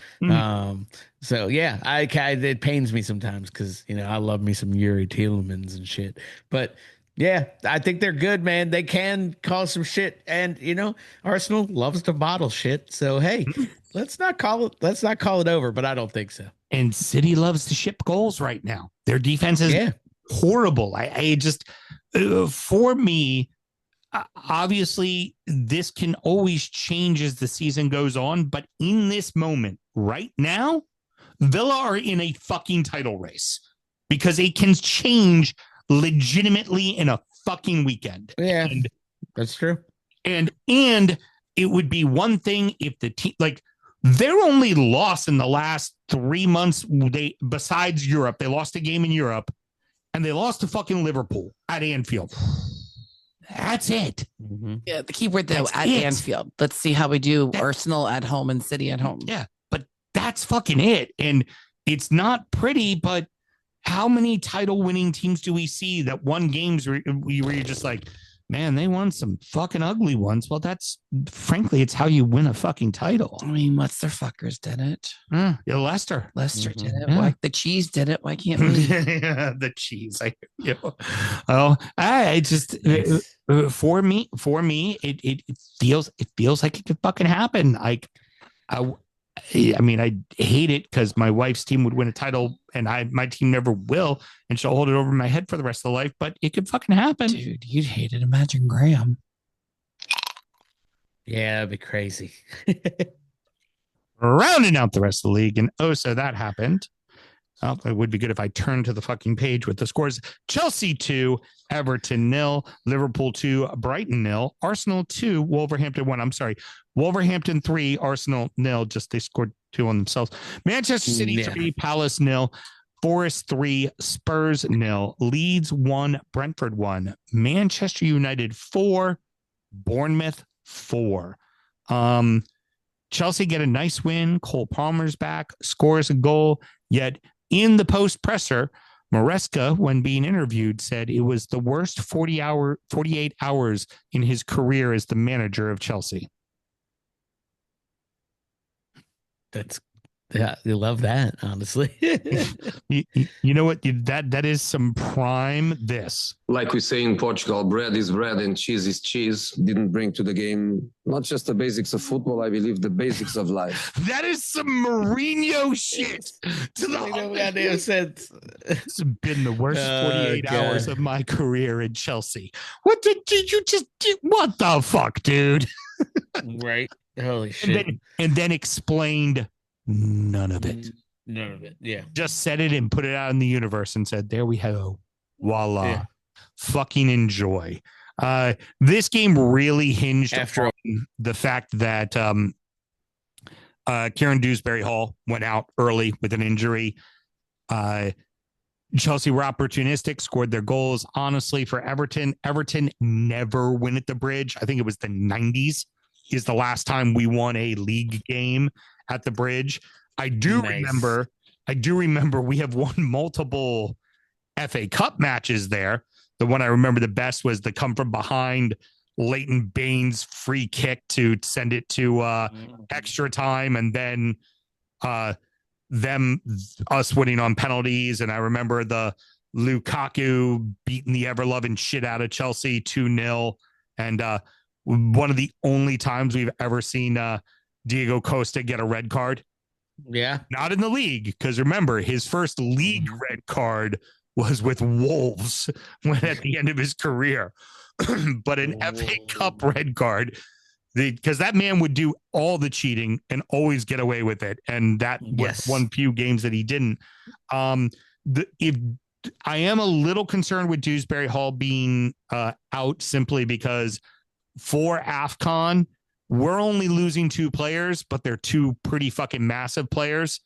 So yeah, it pains me sometimes because I love me some Yuri Tielemans and shit, but. Yeah, I think they're good, man. They can cause some shit, and Arsenal loves to bottle shit. So hey, let's not call it over, but I don't think so. And City loves to ship goals right now. Their defense is horrible. I just, for me, obviously this can always change as the season goes on, but in this moment right now, Villa are in a fucking title race because it can change legitimately in a fucking weekend. Yeah, that's true. And it would be one thing if the team, like, their only loss in the last 3 months, besides Europe, they lost a game in Europe, and they lost to fucking Liverpool at Anfield. That's it. Mm-hmm. Yeah, the key word though at Anfield. Let's see how we do. Arsenal at home and City at home. Yeah, but that's fucking it. And it's not pretty, but how many title-winning teams do we see that won games where you're just like, man, they won some fucking ugly ones. Well, that's frankly, it's how you win a fucking title. I mean, what's their fuckers did it? Yeah, Leicester. Leicester did it. Yeah. Why the cheese did it? Why can't we? Yeah, the cheese. I just for me, it feels like it could fucking happen. I mean, I hate it because my wife's team would win a title and my team never will, and she'll hold it over my head for the rest of the life, but it could fucking happen. Dude, you'd hate it. Imagine Graham. Yeah, it'd be crazy. Rounding out the rest of the league, and so that happened. It would be good if I turned to the fucking page with the scores. Chelsea 2, Everton 0, Liverpool 2, Brighton 0, Arsenal 2, Wolverhampton 1. I'm sorry, Wolverhampton 3, Arsenal 0. Just they scored 2 on themselves. Manchester City 3, Palace 0, Forest 3, Spurs 0, Leeds 1, Brentford 1, Manchester United 4, Bournemouth 4. Chelsea get a nice win. Cole Palmer's back, scores a goal, yet in the post presser, Maresca, when being interviewed, said it was the worst 48 hours in his career as the manager of Chelsea. Yeah, you love that, honestly. you know what? That is some prime this. Like we say in Portugal, bread is bread and cheese is cheese. Didn't bring to the game not just the basics of football, I believe the basics of life. That is some Mourinho shit. To the goddamn sense. It's been the worst 48 hours of my career in Chelsea. What did you just do? What the fuck, dude? Right. Holy shit. And then explained none of it. None of it. Yeah. Just said it and put it out in the universe and said, there we go. Voila. Yeah. Fucking enjoy. This game really hinged on the fact that Kieran Dewsbury-Hall went out early with an injury. Chelsea were opportunistic, scored their goals. Honestly, for Everton never win at the Bridge. I think it was the 90s is the last time we won a league game at the Bridge. I do remember we have won multiple FA Cup matches there. The one I remember the best was the come from behind Leighton Baines free kick to send it to extra time, and then us winning on penalties. And I remember the Lukaku beating the ever-loving shit out of Chelsea 2-0. And one of the only times we've ever seen Diego Costa get a red card. Yeah. Not in the league, because remember, his first league red card was with Wolves when at the end of his career. But an FA Cup red card, because that man would do all the cheating and always get away with it. And that was one few games that he didn't. If I am a little concerned with Dewsbury-Hall being out simply because for AFCON, we're only losing 2 players, but they're 2 pretty fucking massive players.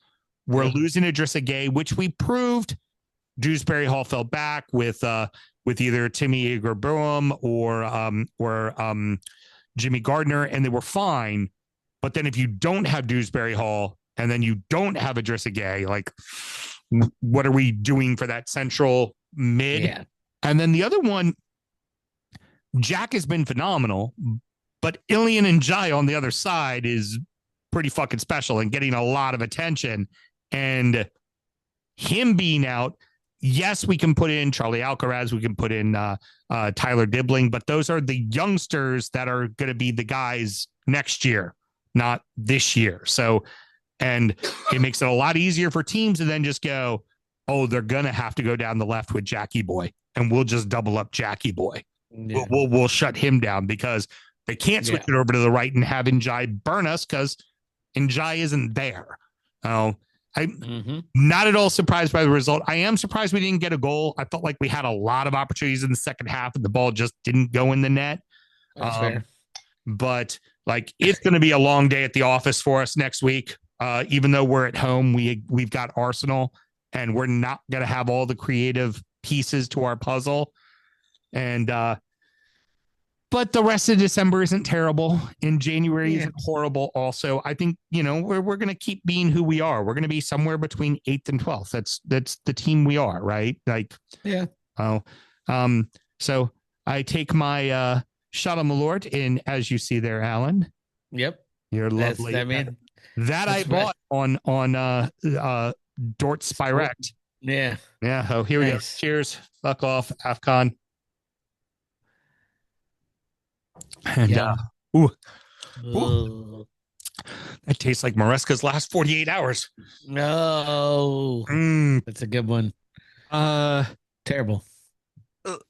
We're losing Idrissa Gueye, which we proved Dewsbury-Hall fell back with either Timmy Abraham or Jimmy Gardner, and they were fine. But then if you don't have Dewsbury-Hall and then you don't have Idrissa Gueye, like, what are we doing for that central mid? Yeah. And then the other one, Jack has been phenomenal, but Ilian Ndiaye on the other side is pretty fucking special and getting a lot of attention. And him being out, yes, we can put in Charlie Alcaraz, we can put in Tyler Dibbling, but those are the youngsters that are going to be the guys next year, not this year. So, and it makes it a lot easier for teams to then just go, oh, they're going to have to go down the left with Jackie Boy, and we'll just double up Jackie Boy. Yeah. We'll shut him down because they can't switch it over to the right and have Ndiaye burn us because Ndiaye isn't there. I'm not at all surprised by the result. I am surprised we didn't get a goal. I felt like we had a lot of opportunities in the second half and the ball just didn't go in the net. That's fair. But like, it's going to be a long day at the office for us next week. Even though we're at home, we've got Arsenal, and we're not going to have all the creative pieces to our puzzle. And but the rest of December isn't terrible, and January isn't horrible. Also, I think we're going to keep being who we are. We're going to be somewhere between 8th and 12th. That's the team we are, right? Like, yeah. So I take my shot on the Lord, and as you see there, Alan. Yep. You're lovely. That I bought on Dort Spirect. Yeah. Yeah. Oh, here we go. Cheers. Fuck off, AFCON. And that tastes like Maresca's last 48 hours. No, that's a good one. Terrible.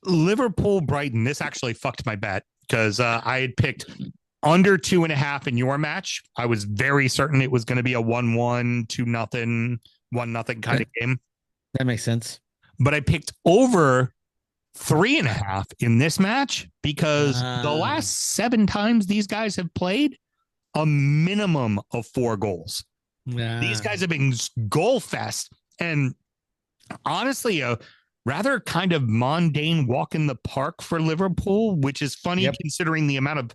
Liverpool, Brighton. This actually fucked my bet because I had picked under 2.5 in your match. I was very certain it was going to be a 1-1, 2-0, 1-0 kind of game. That makes sense. But I picked over 3.5 in this match because the last 7 times these guys have played, a minimum of 4 goals. These guys have been goal fest, and honestly, a rather kind of mundane walk in the park for Liverpool, which is funny considering the amount of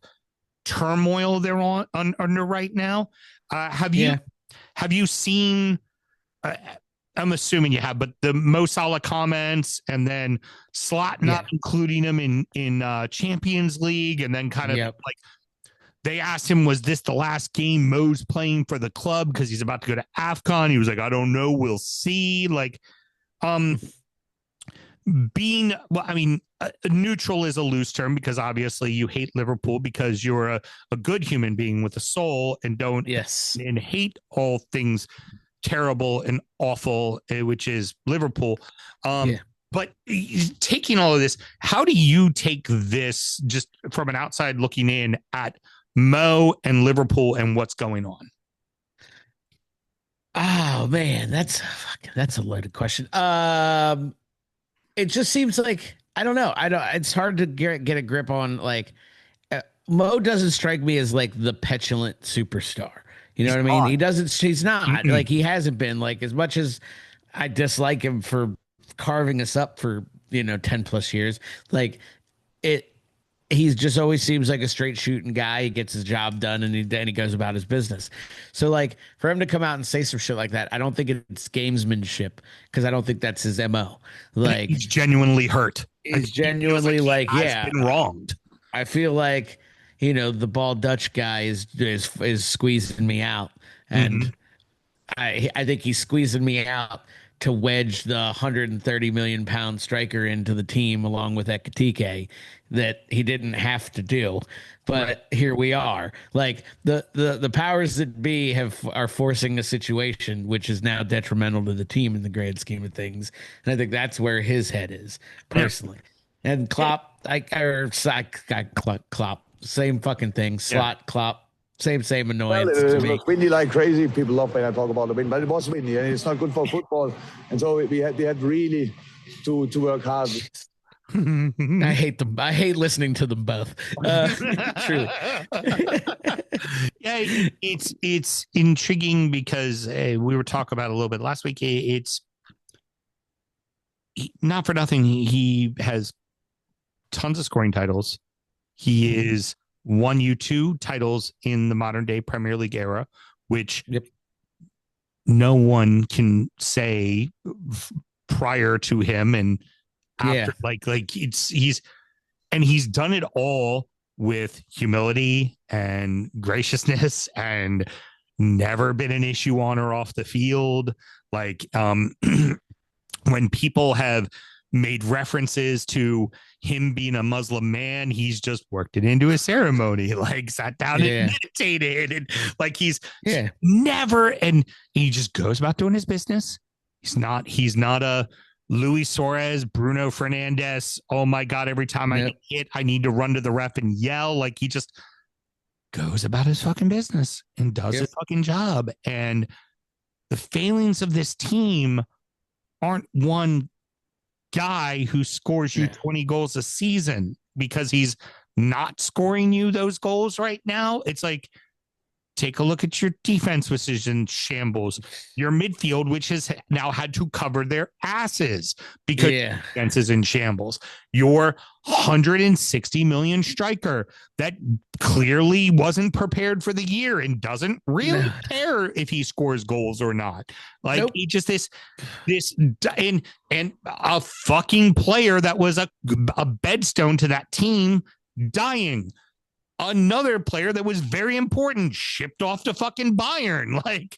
turmoil they're under right now. Have you seen? I'm assuming you have, but the Mo Salah comments, and then Slot not including him in Champions League, and then kind of like they asked him, was this the last game Mo's playing for the club because he's about to go to AFCON? He was like, I don't know, we'll see. Like, neutral is a loose term because obviously you hate Liverpool because you're a good human being with a soul and don't and hate all things terrible and awful, which is Liverpool. But taking all of this, how do you take this just from an outside looking in at Mo and Liverpool and what's going on? Oh man, that's a loaded question. It just seems like I don't know. It's hard to get a grip on. Like Mo doesn't strike me as like the petulant superstar. You know what I mean? He doesn't. He's not like he hasn't been. Like as much as I dislike him for carving us up for 10+ years. Like he's just always seems like a straight shooting guy. He gets his job done and he goes about his business. So like for him to come out and say some shit like that, I don't think it's gamesmanship because I don't think that's his MO. Like he's genuinely hurt. He's genuinely like been wronged. I feel like the bald Dutch guy is squeezing me out, and I think he's squeezing me out to wedge the 130 million pound striker into the team along with Ekitike that he didn't have to do. But here we are. Like the powers that be are forcing a situation which is now detrimental to the team in the grand scheme of things. And I think that's where his head is personally. Yeah. And Klopp, Klopp, same fucking thing. Slot, Klopp. Same annoyance. Well, it was windy like crazy. People love when I talk about the wind, but it was windy and it's not good for football. And so we had really to work hard. I hate them. I hate listening to them both. True. Yeah, it's intriguing because we were talking about it a little bit last week. It's not for nothing. He has tons of scoring titles. He is won you 2 titles in the modern day Premier League era, which no one can say prior to him. And after, he's done it all with humility and graciousness and never been an issue on or off the field. Like, when people have made references to him being a Muslim man, he's just worked it into his ceremony, like sat down and meditated, and like he's never, and he just goes about doing his business. He's not a Luis Suarez, Bruno Fernandes. Oh my God, every time I get hit, I need to run to the ref and yell. Like he just goes about his fucking business and does his fucking job. And the failings of this team aren't one guy who scores you 20 goals a season because he's not scoring you those goals right now. It's like Take a look at your defense, which is in shambles. Your midfield, which has now had to cover their asses because defense is in shambles. Your 160 million striker that clearly wasn't prepared for the year and doesn't really care if he scores goals or not. Like he just this and a fucking player that was a bedstone to that team dying. Another player that was very important shipped off to fucking Bayern. Like,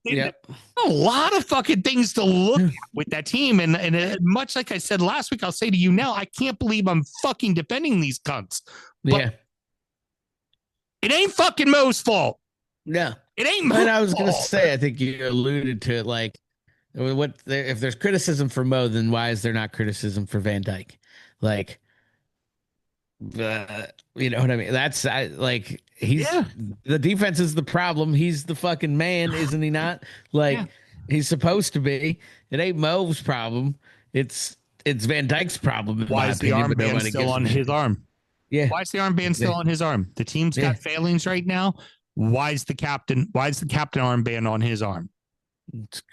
a lot of fucking things to look at with that team. And much like I said last week, I'll say to you now, I can't believe I'm fucking defending these cunts. But it ain't fucking Mo's fault. No, it ain't Mo's fault. I was going to say, I think you alluded to it. Like, if there's criticism for Mo, then why is there not criticism for Van Dijk? Like, you know what I mean? That's the defense is the problem. He's the fucking man, isn't he not? Like he's supposed to be. It ain't Mo's problem. It's Van Dijk's problem. Why is the armband still on his arm? Yeah. Why is the armband still on his arm? The team's got failings right now. Why is the captain armband on his arm?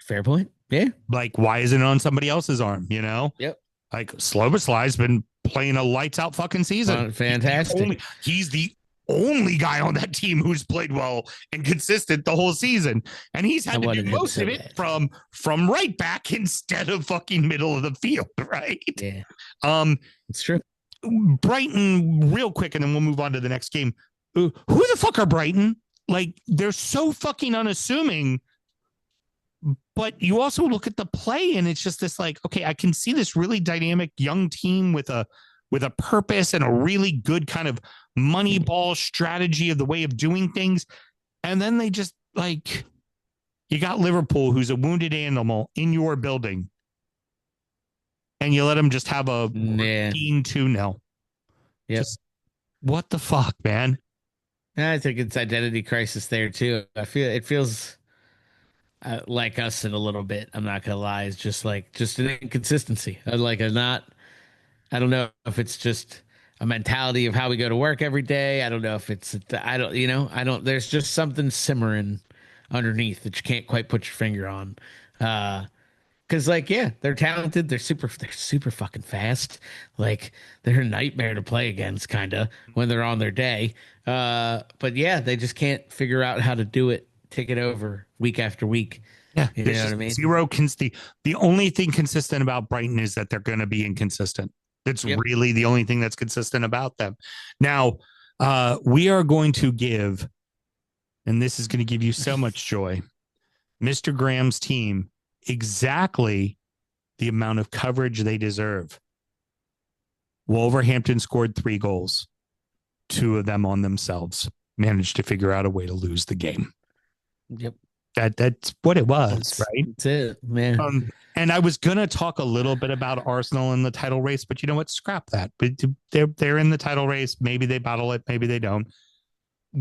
Fair point. Yeah. Like, why isn't it on somebody else's arm? You know? Yep. Like Slobosly's been playing a lights out fucking season. Fantastic. He's the only guy on that team who's played well and consistent the whole season. And he's had to do most of it from right back instead of fucking middle of the field, right? Yeah. It's true. Brighton, real quick, and then we'll move on to the next game. Who the fuck are Brighton? Like, they're so fucking unassuming. But you also look at the play and it's just this like, okay, I can see this really dynamic young team with a purpose and a really good kind of money ball strategy of the way of doing things. And then they just like, you got Liverpool, who's a wounded animal in your building. And you let them just have a 2-0. Yes. What the fuck, man? I think it's identity crisis there too. It feels like us in a little bit. I'm not gonna lie. It's just an inconsistency. I don't know if it's just a mentality of how we go to work every day. I don't know if it's there's just something simmering underneath that you can't quite put your finger on. Because they're talented. They're super fucking fast. Like, they're a nightmare to play against, kind of, when they're on their day. But they just can't figure out how to do it. Take it over week after week. Yeah, you know what I mean? The only thing consistent about Brighton is that they're going to be inconsistent. That's really the only thing that's consistent about them. Now, we are going to give, and this is going to give you so much joy, Mr. Graham's team exactly the amount of coverage they deserve. Wolverhampton scored 3 goals. 2 of them on themselves. Managed to figure out a way to lose the game. Yep. That's what it was, right? That's it, man. And I was gonna talk a little bit about Arsenal in the title race, but you know what? Scrap that. But they're in the title race. Maybe they battle it. Maybe they don't.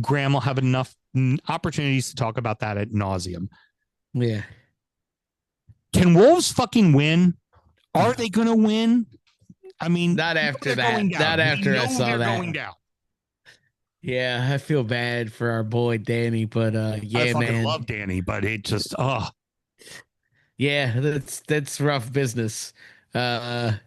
Graham will have enough opportunities to talk about that ad nauseum. Yeah. Can Wolves fucking win? Are they going to win? I mean, not after that. Not after I saw that. Going down. Yeah, I feel bad for our boy Danny, but I fucking love Danny, but it just yeah, that's rough business. They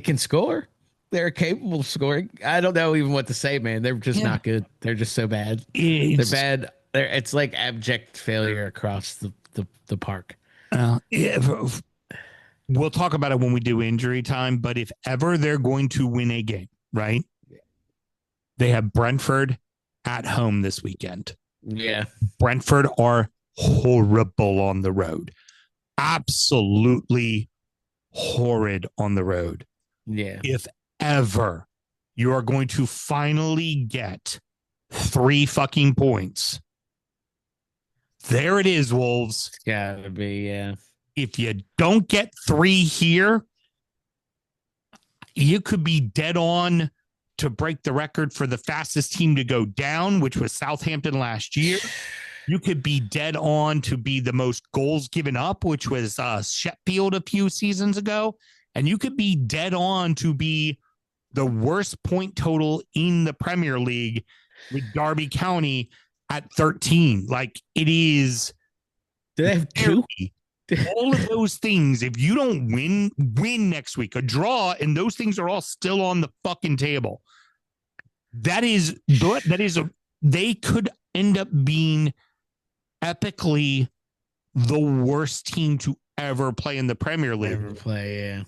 can score. They're capable of scoring. I don't know even what to say, man. They're just not good. They're just so bad. They're bad. It's like abject failure across the park. We'll talk about it when we do injury time, but if ever they're going to win a game, right? They have Brentford at home this weekend. Yeah. Brentford are horrible on the road. Absolutely horrid on the road. Yeah. If ever you are going to finally get 3 fucking points, there it is, Wolves. It's gotta be, yeah. If you don't get 3 here, you could be dead on to break the record for the fastest team to go down, which was Southampton last year. You could be dead on to be the most goals given up, which was Sheffield a few seasons ago. And you could be dead on to be the worst point total in the Premier League with Derby County at 13. Like, it is. Do they have two? All of those things, if you don't win next week, a draw, and those things are all still on the fucking table. They could end up being epically the worst team to ever play in the Premier League. Yeah.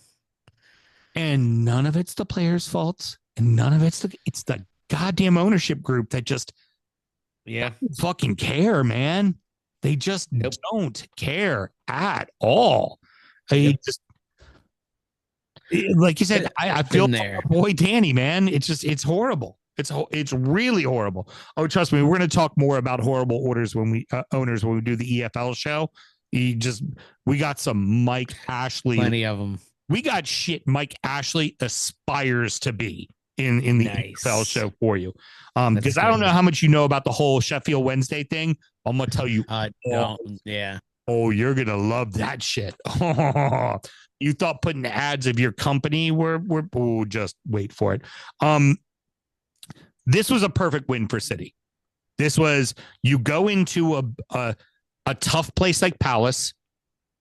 And none of it's the players' faults, and none of it's the goddamn ownership group that just doesn't fucking care, man. They just don't care at all. Like you said, I feel for boy Danny, man. It's horrible. It's really horrible. Oh, trust me, we're going to talk more about horrible owners when we do the EFL show. We got some Mike Ashley, plenty of them. We got shit Mike Ashley aspires to be in the EFL show for you. Because I don't know how much you know about the whole Sheffield Wednesday thing. I'm gonna tell you. Oh, you're gonna love that shit. You thought putting ads of your company were just wait for it. This was a perfect win for City. This was, you go into a tough place like Palace,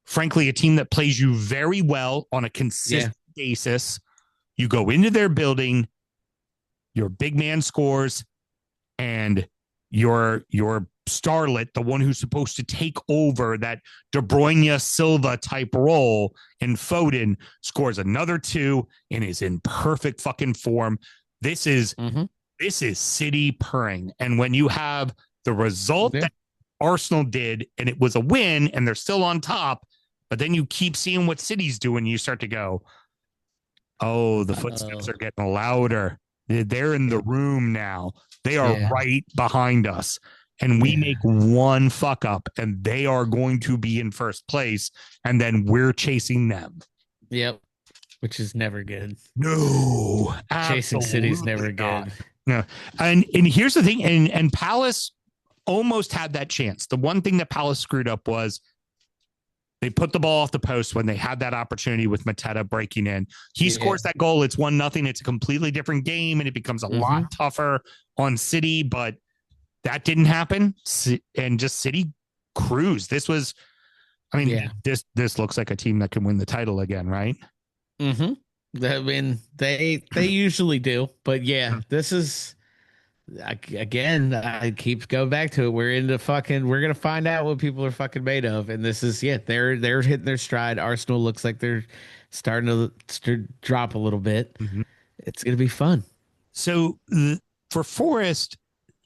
frankly, a team that plays you very well on a consistent basis. You go into their building, your big man scores, and your starlet, the one who's supposed to take over that De Bruyne Silva type role, and Foden scores another 2 and is in perfect fucking form. This is City purring. And when you have the result that Arsenal did, and it was a win, and they're still on top, but then you keep seeing what City's doing, you start to go, oh, the footsteps are getting louder. They're in the room now. They are right behind us. And we make one fuck up, and they are going to be in first place, and then we're chasing them. Yep. Which is never good. No. Chasing City's never not. good. No. And here's the thing, and Palace almost had that chance. The one thing that Palace screwed up was they put the ball off the post when they had that opportunity with Mateta breaking in. He scores that goal. It's 1-0. It's a completely different game, and it becomes a lot tougher on City, but that didn't happen. And just City cruised. This was, this looks like a team that can win the title again, right? I mean, they usually do, but this is, again, I keep going back to it. We're going to find out what people are fucking made of. And this is, they're hitting their stride. Arsenal looks like they're starting to drop a little bit. It's going to be fun. So for Forest,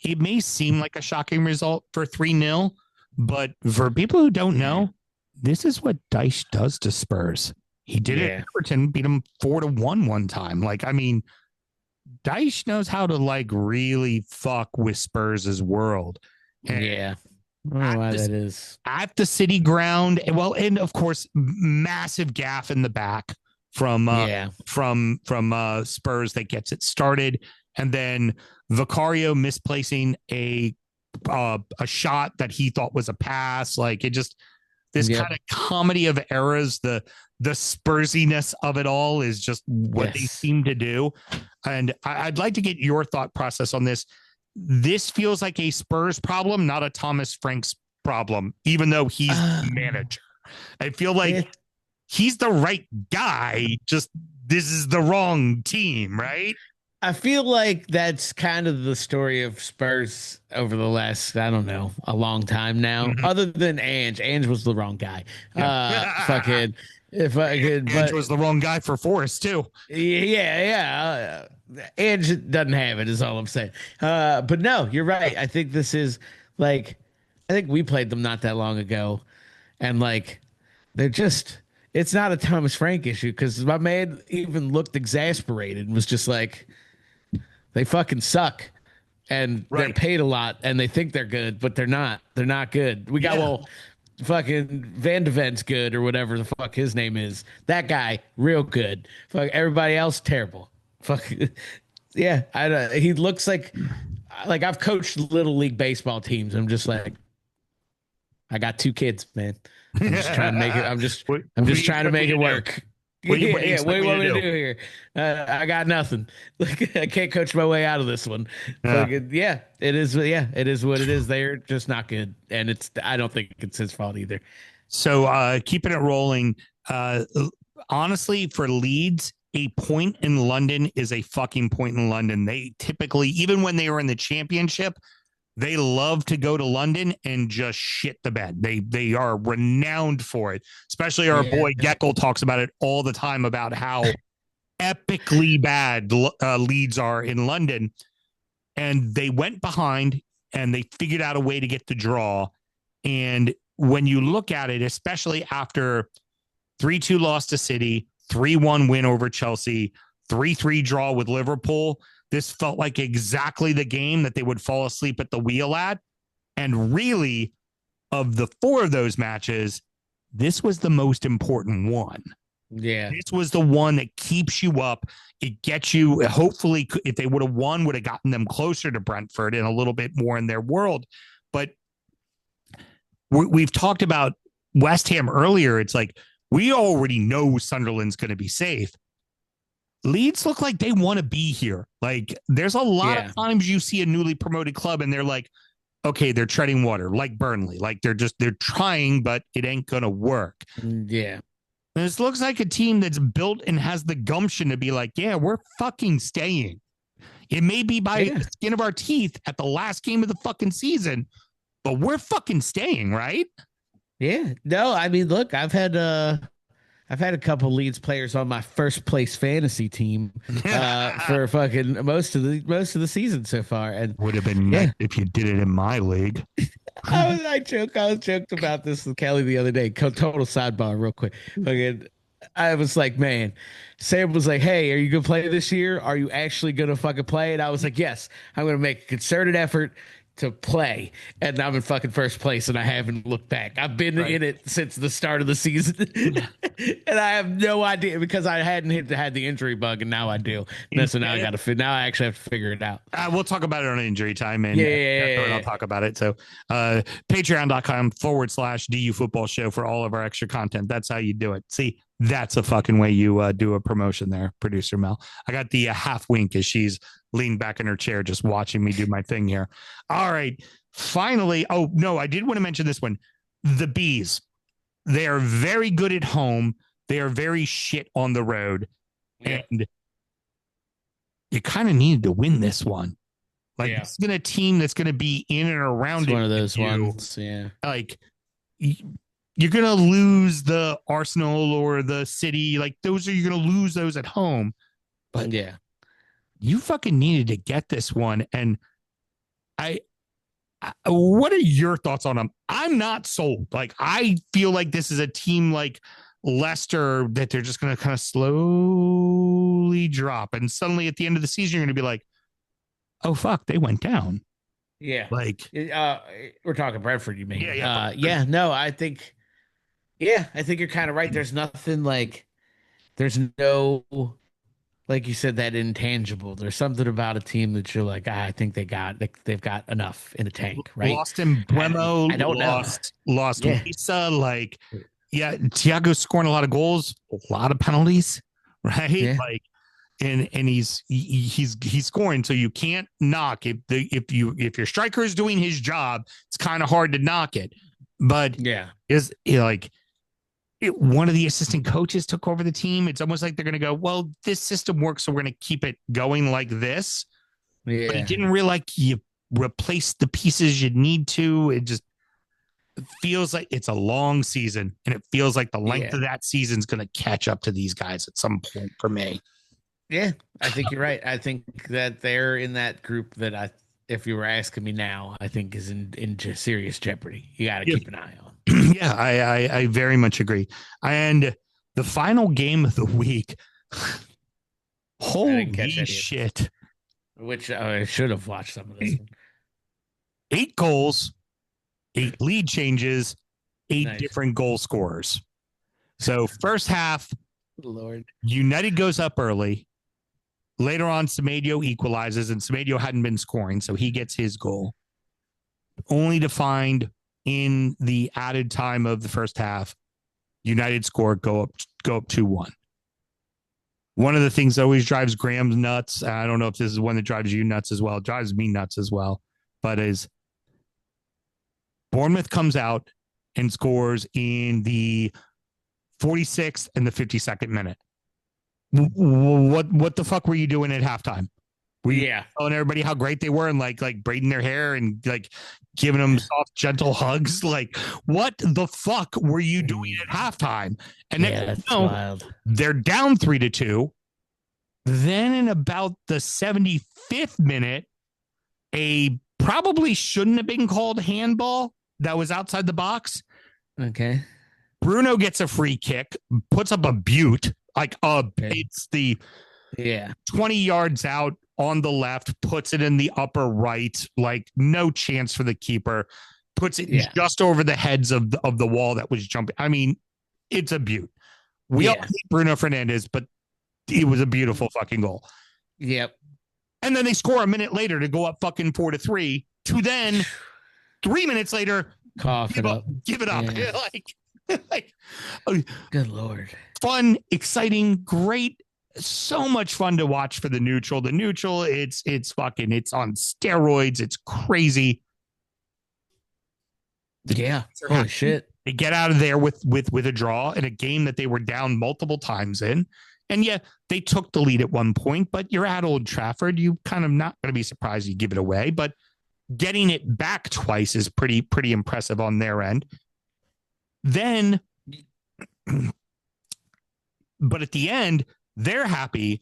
it may seem like a shocking result for 3-0, but for people who don't know, this is what Dyche does to Spurs. He did it at Everton, beat him 4-1 one time. Like, I mean, Dyche knows how to really fuck with Spurs' world. And I don't know why that is. At the City ground, and of course, massive gaff in the back from Spurs that gets it started, and then Vicario misplacing a shot that he thought was a pass. Like, it just, this kind of comedy of errors, the Spursiness of it all is just what they seem to do. And I'd like to get your thought process on this. This feels like a Spurs problem, not a Thomas Frank's problem, even though he's the manager. I feel like he's the right guy, just this is the wrong team, right? I feel like that's kind of the story of Spurs over the last, I don't know, a long time now. Other than Ange. Ange was the wrong guy. If I could, Ange was the wrong guy for Forest too. Ange doesn't have it, is all I'm saying. But no, you're right. I think this is I think we played them not that long ago, and they're just. It's not a Thomas Frank issue, because my man even looked exasperated and was just like, they fucking suck, and they're paid a lot, and they think they're good, but they're not. They're not good. We got fucking Van de Ven's good, or whatever the fuck his name is. That guy, real good. Fuck, everybody else, terrible. Fuck, he looks like I've coached little league baseball teams. I'm just like, I got 2 kids, man. I'm just trying to make it. I'm just trying to make it work. What do you What do expect you me want to me to do? do here? I got nothing. I can't coach my way out of this one. Yeah. It is. Yeah, it is what it is. They're just not good, and I don't think it's his fault either. So keeping it rolling. Honestly, for Leeds, a point in London is a fucking point in London. They typically, even when they were in the championship, they love to go to London and just shit the bed. They are renowned for it. Especially our boy Geckel talks about it all the time about how epically bad Leeds are in London. And they went behind and they figured out a way to get the draw. And when you look at it, especially after 3-2 loss to City, 3-1 win over Chelsea, 3-3 draw with Liverpool, this felt like exactly the game that they would fall asleep at the wheel at. And really, of the 4 of those matches, this was the most important one. Yeah. This was the one that keeps you up. It gets you, hopefully, if they would have won, would have gotten them closer to Brentford and a little bit more in their world. But we've talked about West Ham earlier. It's like, we already know Sunderland's going to be safe. Leeds look like they want to be here. Like, there's a lot of times you see a newly promoted club and they're like, okay, they're treading water, like Burnley. Like, they're trying, but it ain't going to work. Yeah. And this looks like a team that's built and has the gumption to be like, yeah, we're fucking staying. It may be by the skin of our teeth at the last game of the fucking season, but we're fucking staying, right? Yeah. No, I mean, look, I've had a couple Leeds players on my first place fantasy team for fucking most of the season so far, and would have been nice if you did it in my league. I was joked about this with Kelly the other day. Total sidebar, real quick. Fucking, I was like, man, Sam was like, hey, are you gonna play this year? Are you actually gonna fucking play? And I was like, yes, I'm gonna make a concerted effort to play, and I'm in fucking first place, and I haven't looked back. I've been in it since the start of the season, and I have no idea because I hadn't had the injury bug, and now I do. And so now now I actually have to figure it out. We'll talk about it on injury time, and I'll talk about it. So, patreon.com/DU Football Show for all of our extra content. That's how you do it. See, that's a fucking way you do a promotion there, producer Mel. I got the half wink as she's leaned back in her chair, just watching me do my thing here. All right. Finally. Oh, no, I did want to mention this one. The Bees. They are very good at home. They are very shit on the road. Yeah. And you kind of needed to win this one. Like, it's going to team that's going to be in and around it. One of those ones. Yeah. Like, you're going to lose the Arsenal or the City. Like, you're going to lose those at home. But yeah, you fucking needed to get this one. And what are your thoughts on them? I'm not sold. Like, I feel like this is a team like Leicester that they're just going to kind of slowly drop. And suddenly at the end of the season, you're going to be like, oh, fuck, they went down. Yeah. Like, we're talking Brentford, you mean? Yeah. No, I think you're kind of right. There's nothing like, there's no, like you said, that intangible. There's something about a team that you're like, I think they've got enough in the tank, right? Lost in Bremo. I don't know. Lost Lisa. Like, Thiago's scoring a lot of goals, a lot of penalties, right? Yeah. Like, and he's scoring, so you can't knock if your striker is doing his job. It's kind of hard to knock it, but one of the assistant coaches took over the team. It's almost like they're going to go, well, this system works, so we're going to keep it going like this. Yeah. But you didn't realize you replaced the pieces you need to. It just feels like it's a long season, and it feels like the length of that season is going to catch up to these guys at some point for me. Yeah, I think you're right. I think that they're in that group that if you were asking me now, I think is in serious jeopardy. You got to keep an eye on. Yeah, I very much agree. And the final game of the week, holy shit. Which I should have watched some of this one. 8 goals, 8 lead changes, 8 different goal scorers. So first half, Lord, United goes up early. Later on, Semedo equalizes, and Semedo hadn't been scoring, so he gets his goal. Only to find in the added time of the first half, United score, go up 2-1. One of the things that always drives Graham nuts, I don't know if this is one that drives you nuts as well, it drives me nuts as well, but is Bournemouth comes out and scores in the 46th and the 52nd minute. What the fuck were you doing at halftime? Were you telling everybody how great they were and like braiding their hair and like giving them soft, gentle hugs? Like, what the fuck were you doing at halftime? And then that's wild. They're down 3-2. Then in about the 75th minute, a probably shouldn't have been called handball that was outside the box. Okay. Bruno gets a free kick, puts up a butte. It's the 20 yards out on the left, puts it in the upper right, like no chance for the keeper, puts it just over the heads of the wall that was jumping. I mean, it's a butte. We all hate Bruno Fernandes, but it was a beautiful fucking goal. Yep. And then they score a minute later to go up fucking 4-3 to then 3 minutes later, give it up. Yeah. Good Lord. Fun, exciting, great. So much fun to watch for the neutral. The neutral, it's on steroids. It's crazy. Yeah. Holy shit. They get out of there with a draw in a game that they were down multiple times in. And they took the lead at one point, but you're at Old Trafford. You kind of not going to be surprised you give it away, but getting it back twice is pretty impressive on their end. Then, but at the end, they're happy.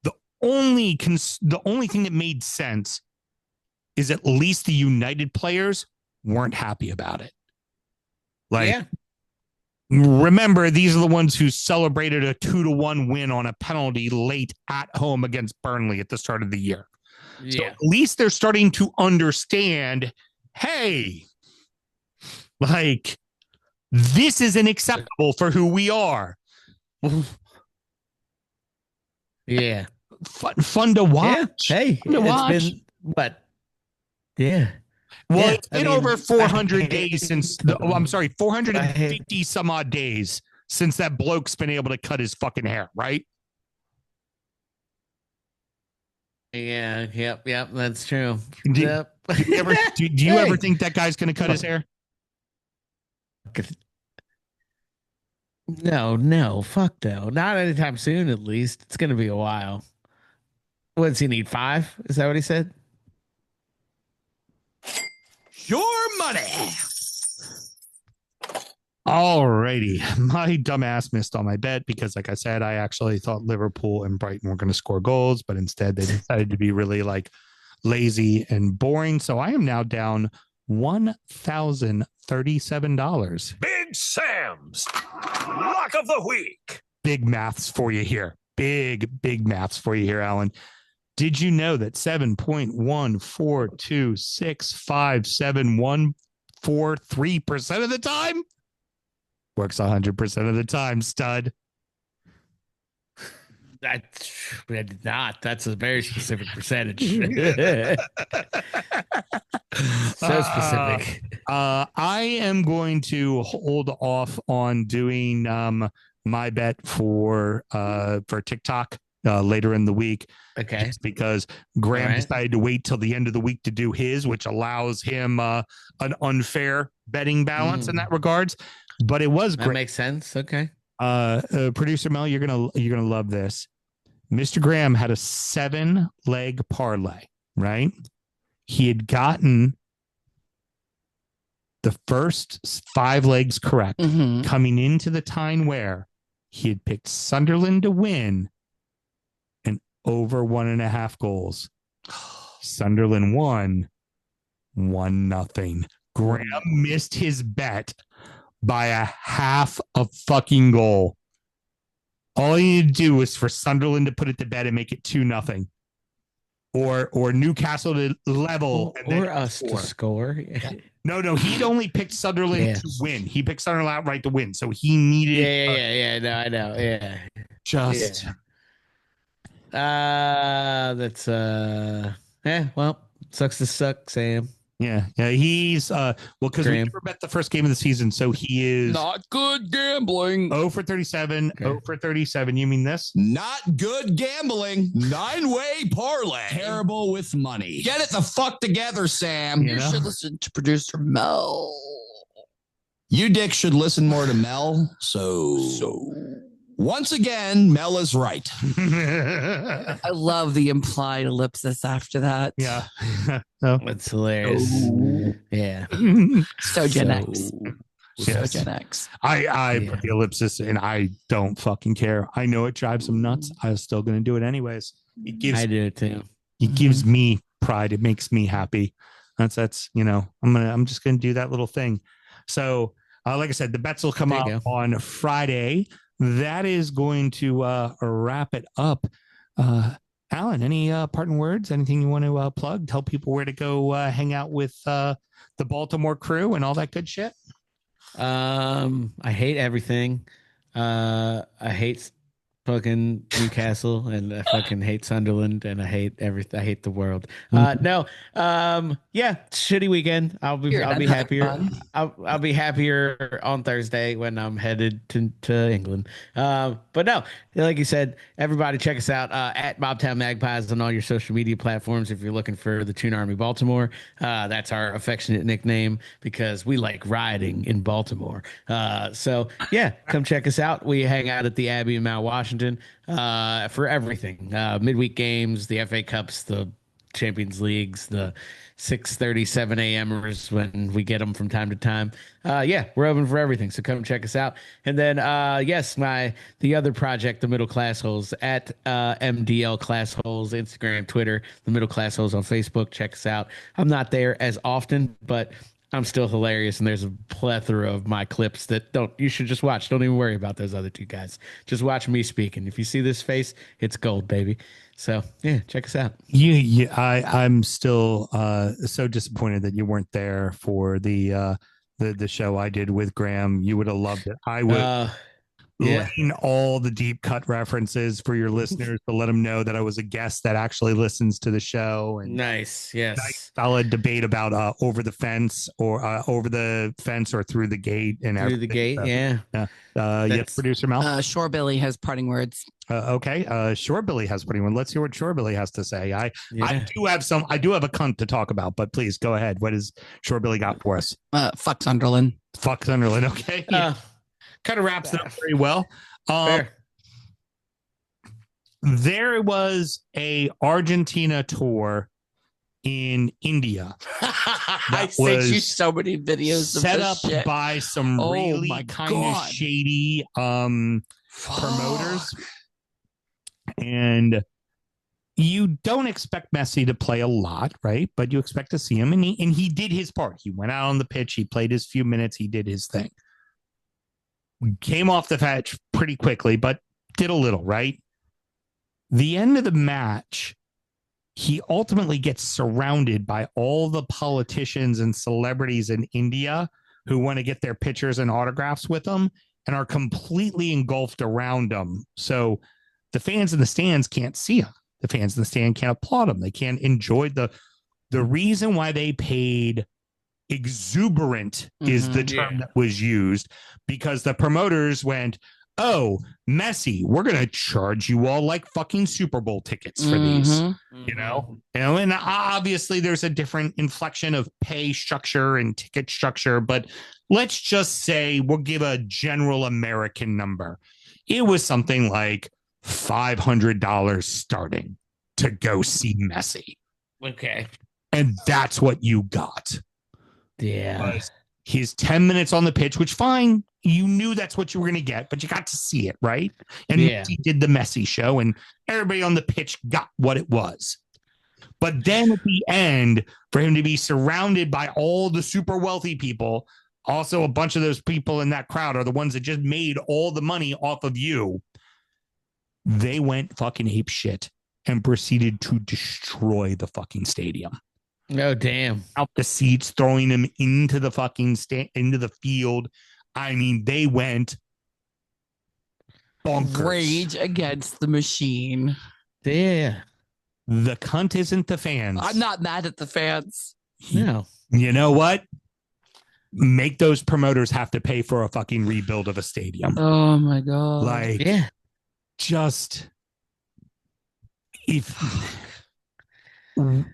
The only thing that made sense is at least the United players weren't happy about it. Remember, these are the ones who celebrated a 2-1 win on a penalty late at home against Burnley at the start of the year. Yeah. So at least they're starting to understand, hey, this isn't acceptable for who we are. Yeah. Fun to watch. Yeah. Hey, it's been what? Yeah. Well, it's been over 400 days since 450 some odd days since that bloke's been able to cut his fucking hair, right? Yeah, yep, that's true. Do you ever think that guy's going to cut his hair? No, fuck no. Not anytime soon, at least. It's going to be a while. What does he need, 5? Is that what he said? Your money. Alrighty. My dumbass missed on my bet because, like I said, I actually thought Liverpool and Brighton were going to score goals, but instead they decided to be really lazy and boring. So I am now down $1,037. Big Sam's Lock of the Week. Big maths for you here. Big maths for you here, Alan. Did you know that 7.142657143% of the time works 100% of the time, stud? I did not. That's a very specific percentage. So specific. I am going to hold off on doing my bet for TikTok later in the week. Okay. Just because Graham decided to wait till the end of the week to do his, which allows him an unfair betting balance in that regards. But it was great. That makes sense. Okay. Producer Mel, you're gonna love this. Mr. Graham had a 7-leg parlay, right? He had gotten the first 5 legs correct. Coming into the Tyne Wear, he had picked Sunderland to win and over 1.5 goals. Sunderland won 1-0. Graham missed his bet by a half a fucking goal. All you need to do is for Sunderland to put it to bed and make it 2-0. Or Newcastle to level. Or us to score. No, he'd only picked Sunderland to win. He picked Sunderland outright to win. So he needed. Yeah. No, I know. Yeah. Just. That's well, sucks to suck, Sam. Yeah. He's because we Graham. never bet the first game of the season, so he is Not good gambling. 0 for 37. Okay. 0 for 37. You mean this? Not good gambling. 9-way parlay. Terrible with money. Get it the fuck together, Sam. You You know? should listen to producer Mel. You dick should listen more to Mel. So once again, Mel is right. I love the implied ellipsis after that. Yeah. So, That's hilarious. Yeah. So Gen X. Yes. So Gen X. I put the ellipsis and I don't fucking care. I know it drives him nuts. I was still going to do it anyways. I do it too. It gives me pride. It makes me happy. That's I'm just going to do that little thing. So, like I said, the bets will come There you up on Friday. That is going to wrap it up. Alan, any parting words? Anything you want to plug? Tell people where to go hang out with the Baltimore crew and all that good shit. I hate everything. I hate fucking Newcastle, and I fucking hate Sunderland, and I hate everything. I hate the world. No. Yeah, shitty weekend. I'll be happier. I'll be happier on Thursday when I'm headed to England. But no, like you said, everybody check us out at Bobtown Magpies on all your social media platforms. If you're looking for the Toon Army Baltimore, that's our affectionate nickname because we like riding in Baltimore. So yeah, come check us out. We hang out at the Abbey in Mount Washington for everything. Midweek games, the FA Cups, the Champions Leagues, the 6:30, 7 a.m.ers when we get them from time to time. Yeah, we're open for everything. So come check us out. And then, yes, the other project, the Middle Class Holes at MDL Class Holes, Instagram, Twitter, the Middle Class Holes on Facebook. Check us out. I'm not there as often, but I'm still hilarious, and there's a plethora of my clips that you should just watch. Don't even worry about those other two guys. Just watch me speak, and if you see this face, it's gold, baby. So yeah, check us out. I'm still so disappointed that you weren't there for the show I did with Graham. You would have loved it. I would. Laying all the deep cut references for your listeners to let them know that I was a guest that actually listens to the show. And nice, yes, nice solid debate about over the fence or through the gate and through the gate. Yes, producer Mel. Shore Billy has parting words. Okay. Shore Billy has parting words. Let's hear what Shore Billy has to say. I do have a cunt to talk about, but please go ahead. What has Shore Billy got for us? Fuck Sunderland. Fuck Sunderland. Okay. Kind of wraps it up very well. There was a Argentina tour in India. I sent you so many videos set of up shit. by some really kind of shady promoters. And you don't expect Messi to play a lot, right? But you expect to see him, and he did his part. He went out on the pitch, he played his few minutes, he did his thing. Came off the pitch pretty quickly, but did a little, right? The end of the match, he ultimately gets surrounded by all the politicians and celebrities in India who want to get their pictures and autographs with him and are completely engulfed around him. So the fans in the stands can't see him. The fans in the stand can't applaud him. They can't enjoy the reason why they paid exuberant is the term that was used, because the promoters went, oh, Messi, we're going to charge you all like fucking Super Bowl tickets for these, you know, and obviously there's a different inflection of pay structure and ticket structure, but let's just say we'll give a general American number. It was something like $500 starting to go see Messi. Okay. And that's what you got. Yeah. His 10 minutes on the pitch, which fine, you knew that's what you were going to get, but you got to see it, right? And he did the Messi show, and everybody on the pitch got what it was. But then at the end, for him to be surrounded by all the super wealthy people, also a bunch of those people in that crowd are the ones that just made all the money off of you. They went fucking ape shit and proceeded to destroy the fucking stadium. Oh, damn. Out the seats, throwing them into the fucking into the field. I mean, they went bonkers. Rage against the machine. Yeah. The cunt isn't the fans. I'm not mad at the fans. No. You know what? Make those promoters have to pay for a fucking rebuild of a stadium. Oh my God. Like, Yeah. just if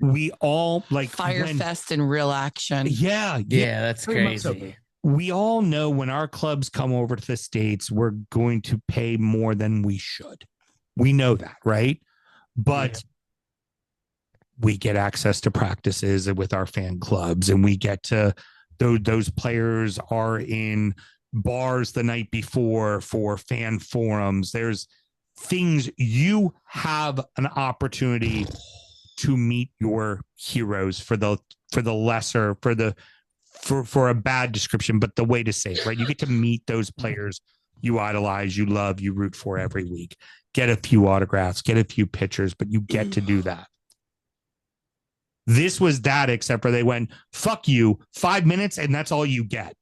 we all like Firefest in real action. Yeah, that's very much crazy. so. We all know when our clubs come over to the States, we're going to pay more than we should. We know that, right? But we get access to practices with our fan clubs, and we get to those players are in bars the night before for fan forums. There's things you have an opportunity to meet your heroes for the lesser, for a bad description, but the way to say it, right? You get to meet those players you idolize, you love, you root for every week. Get a few autographs, get a few pictures, but you get to do that. This was that, except for they went, fuck you, 5 minutes, and that's all you get.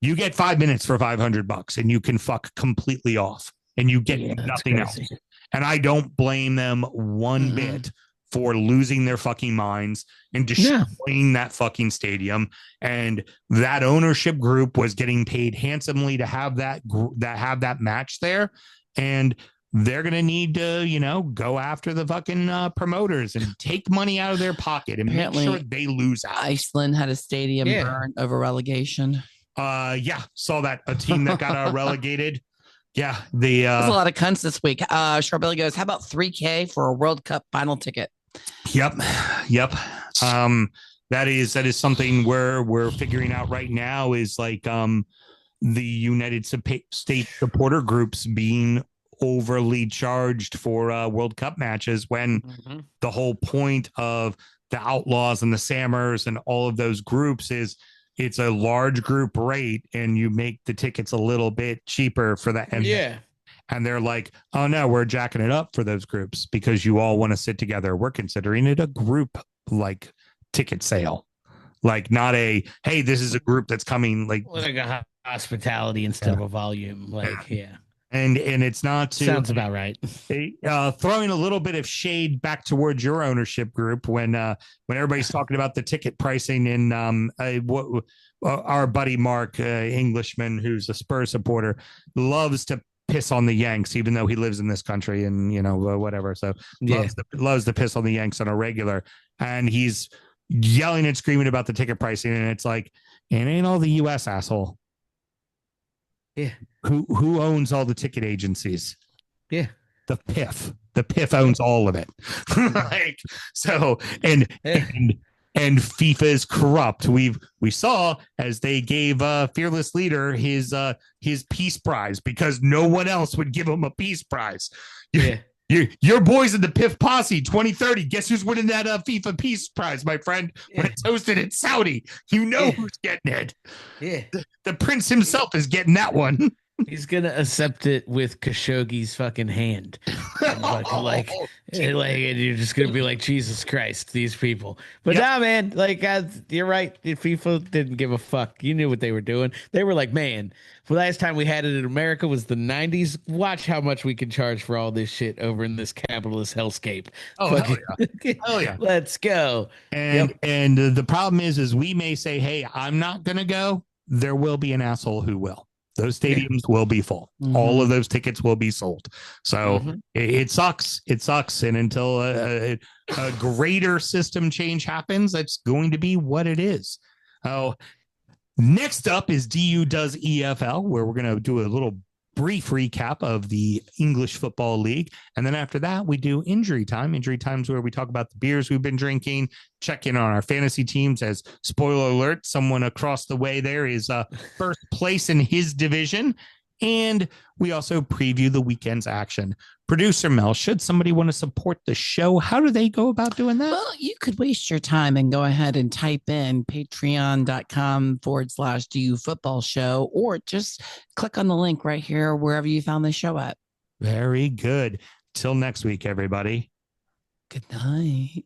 You get 5 minutes for $500 and you can fuck completely off and you get nothing else. And I don't blame them one bit for losing their fucking minds and destroying that fucking stadium. And that ownership group was getting paid handsomely to have that match there. And they're going to need to, go after the fucking promoters and take money out of their pocket and Apparently, make sure they lose out. Iceland had a stadium burn over relegation. Saw that. A team that got relegated. Yeah. There's a lot of cunts this week. Sharbilly goes, how about $3,000 for a World Cup final ticket? Yep. That is something we're figuring out right now is like the United States supporter groups being overly charged for World Cup matches when the whole point of the Outlaws and the Sammers and all of those groups is it's a large group rate and you make the tickets a little bit cheaper for that. And they're like, oh no, we're jacking it up for those groups because you all want to sit together. We're considering it a group like ticket sale, like not a, hey, this is a group that's coming like a hospitality instead of a volume. And it's not to sounds about right. Throwing a little bit of shade back towards your ownership group when everybody's talking about the ticket pricing in our buddy Mark Englishman, who's a Spurs supporter, loves to piss on the Yanks, even though he lives in this country and whatever. So loves to piss on the Yanks on a regular, and he's yelling and screaming about the ticket pricing, and it's like, it ain't all the U.S. asshole. Yeah. Who owns all the ticket agencies? Yeah. The PIF. The PIF owns all of it. And FIFA is corrupt. We saw as they gave Fearless Leader his peace prize because no one else would give him a peace prize. Your boys in the PIF posse 2030. Guess who's winning that FIFA peace prize, my friend? When it's hosted in Saudi, who's getting it. Yeah, the prince himself is getting that one. He's gonna accept it with Khashoggi's fucking hand. And you're just gonna be like, Jesus Christ, these people. But nah, man, you're right. FIFA didn't give a fuck. You knew what they were doing. They were like, man, the last time we had it in America was the 90s. Watch how much we can charge for all this shit over in this capitalist hellscape. Hell yeah. Let's go. And the problem is we may say, hey, I'm not gonna go. There will be an asshole who will. Those stadiums will be full. All of those tickets will be sold. So it sucks. It sucks. And until a greater system change happens, that's going to be what it is. Oh, next up is DU Does EFL, where we're going to do a little brief recap of the English Football League. And then after that, we do Injury Time. Injury Time's where we talk about the beers we've been drinking, check in on our fantasy teams as, spoiler alert, someone across the way there is first place in his division. And we also preview the weekend's action. Producer Mel, should somebody want to support the show, how do they go about doing that? Well, you could waste your time and go ahead and type in patreon.com/DU Football Show, or just click on the link right here, wherever you found the show at. Very good. Till next week, everybody. Good night.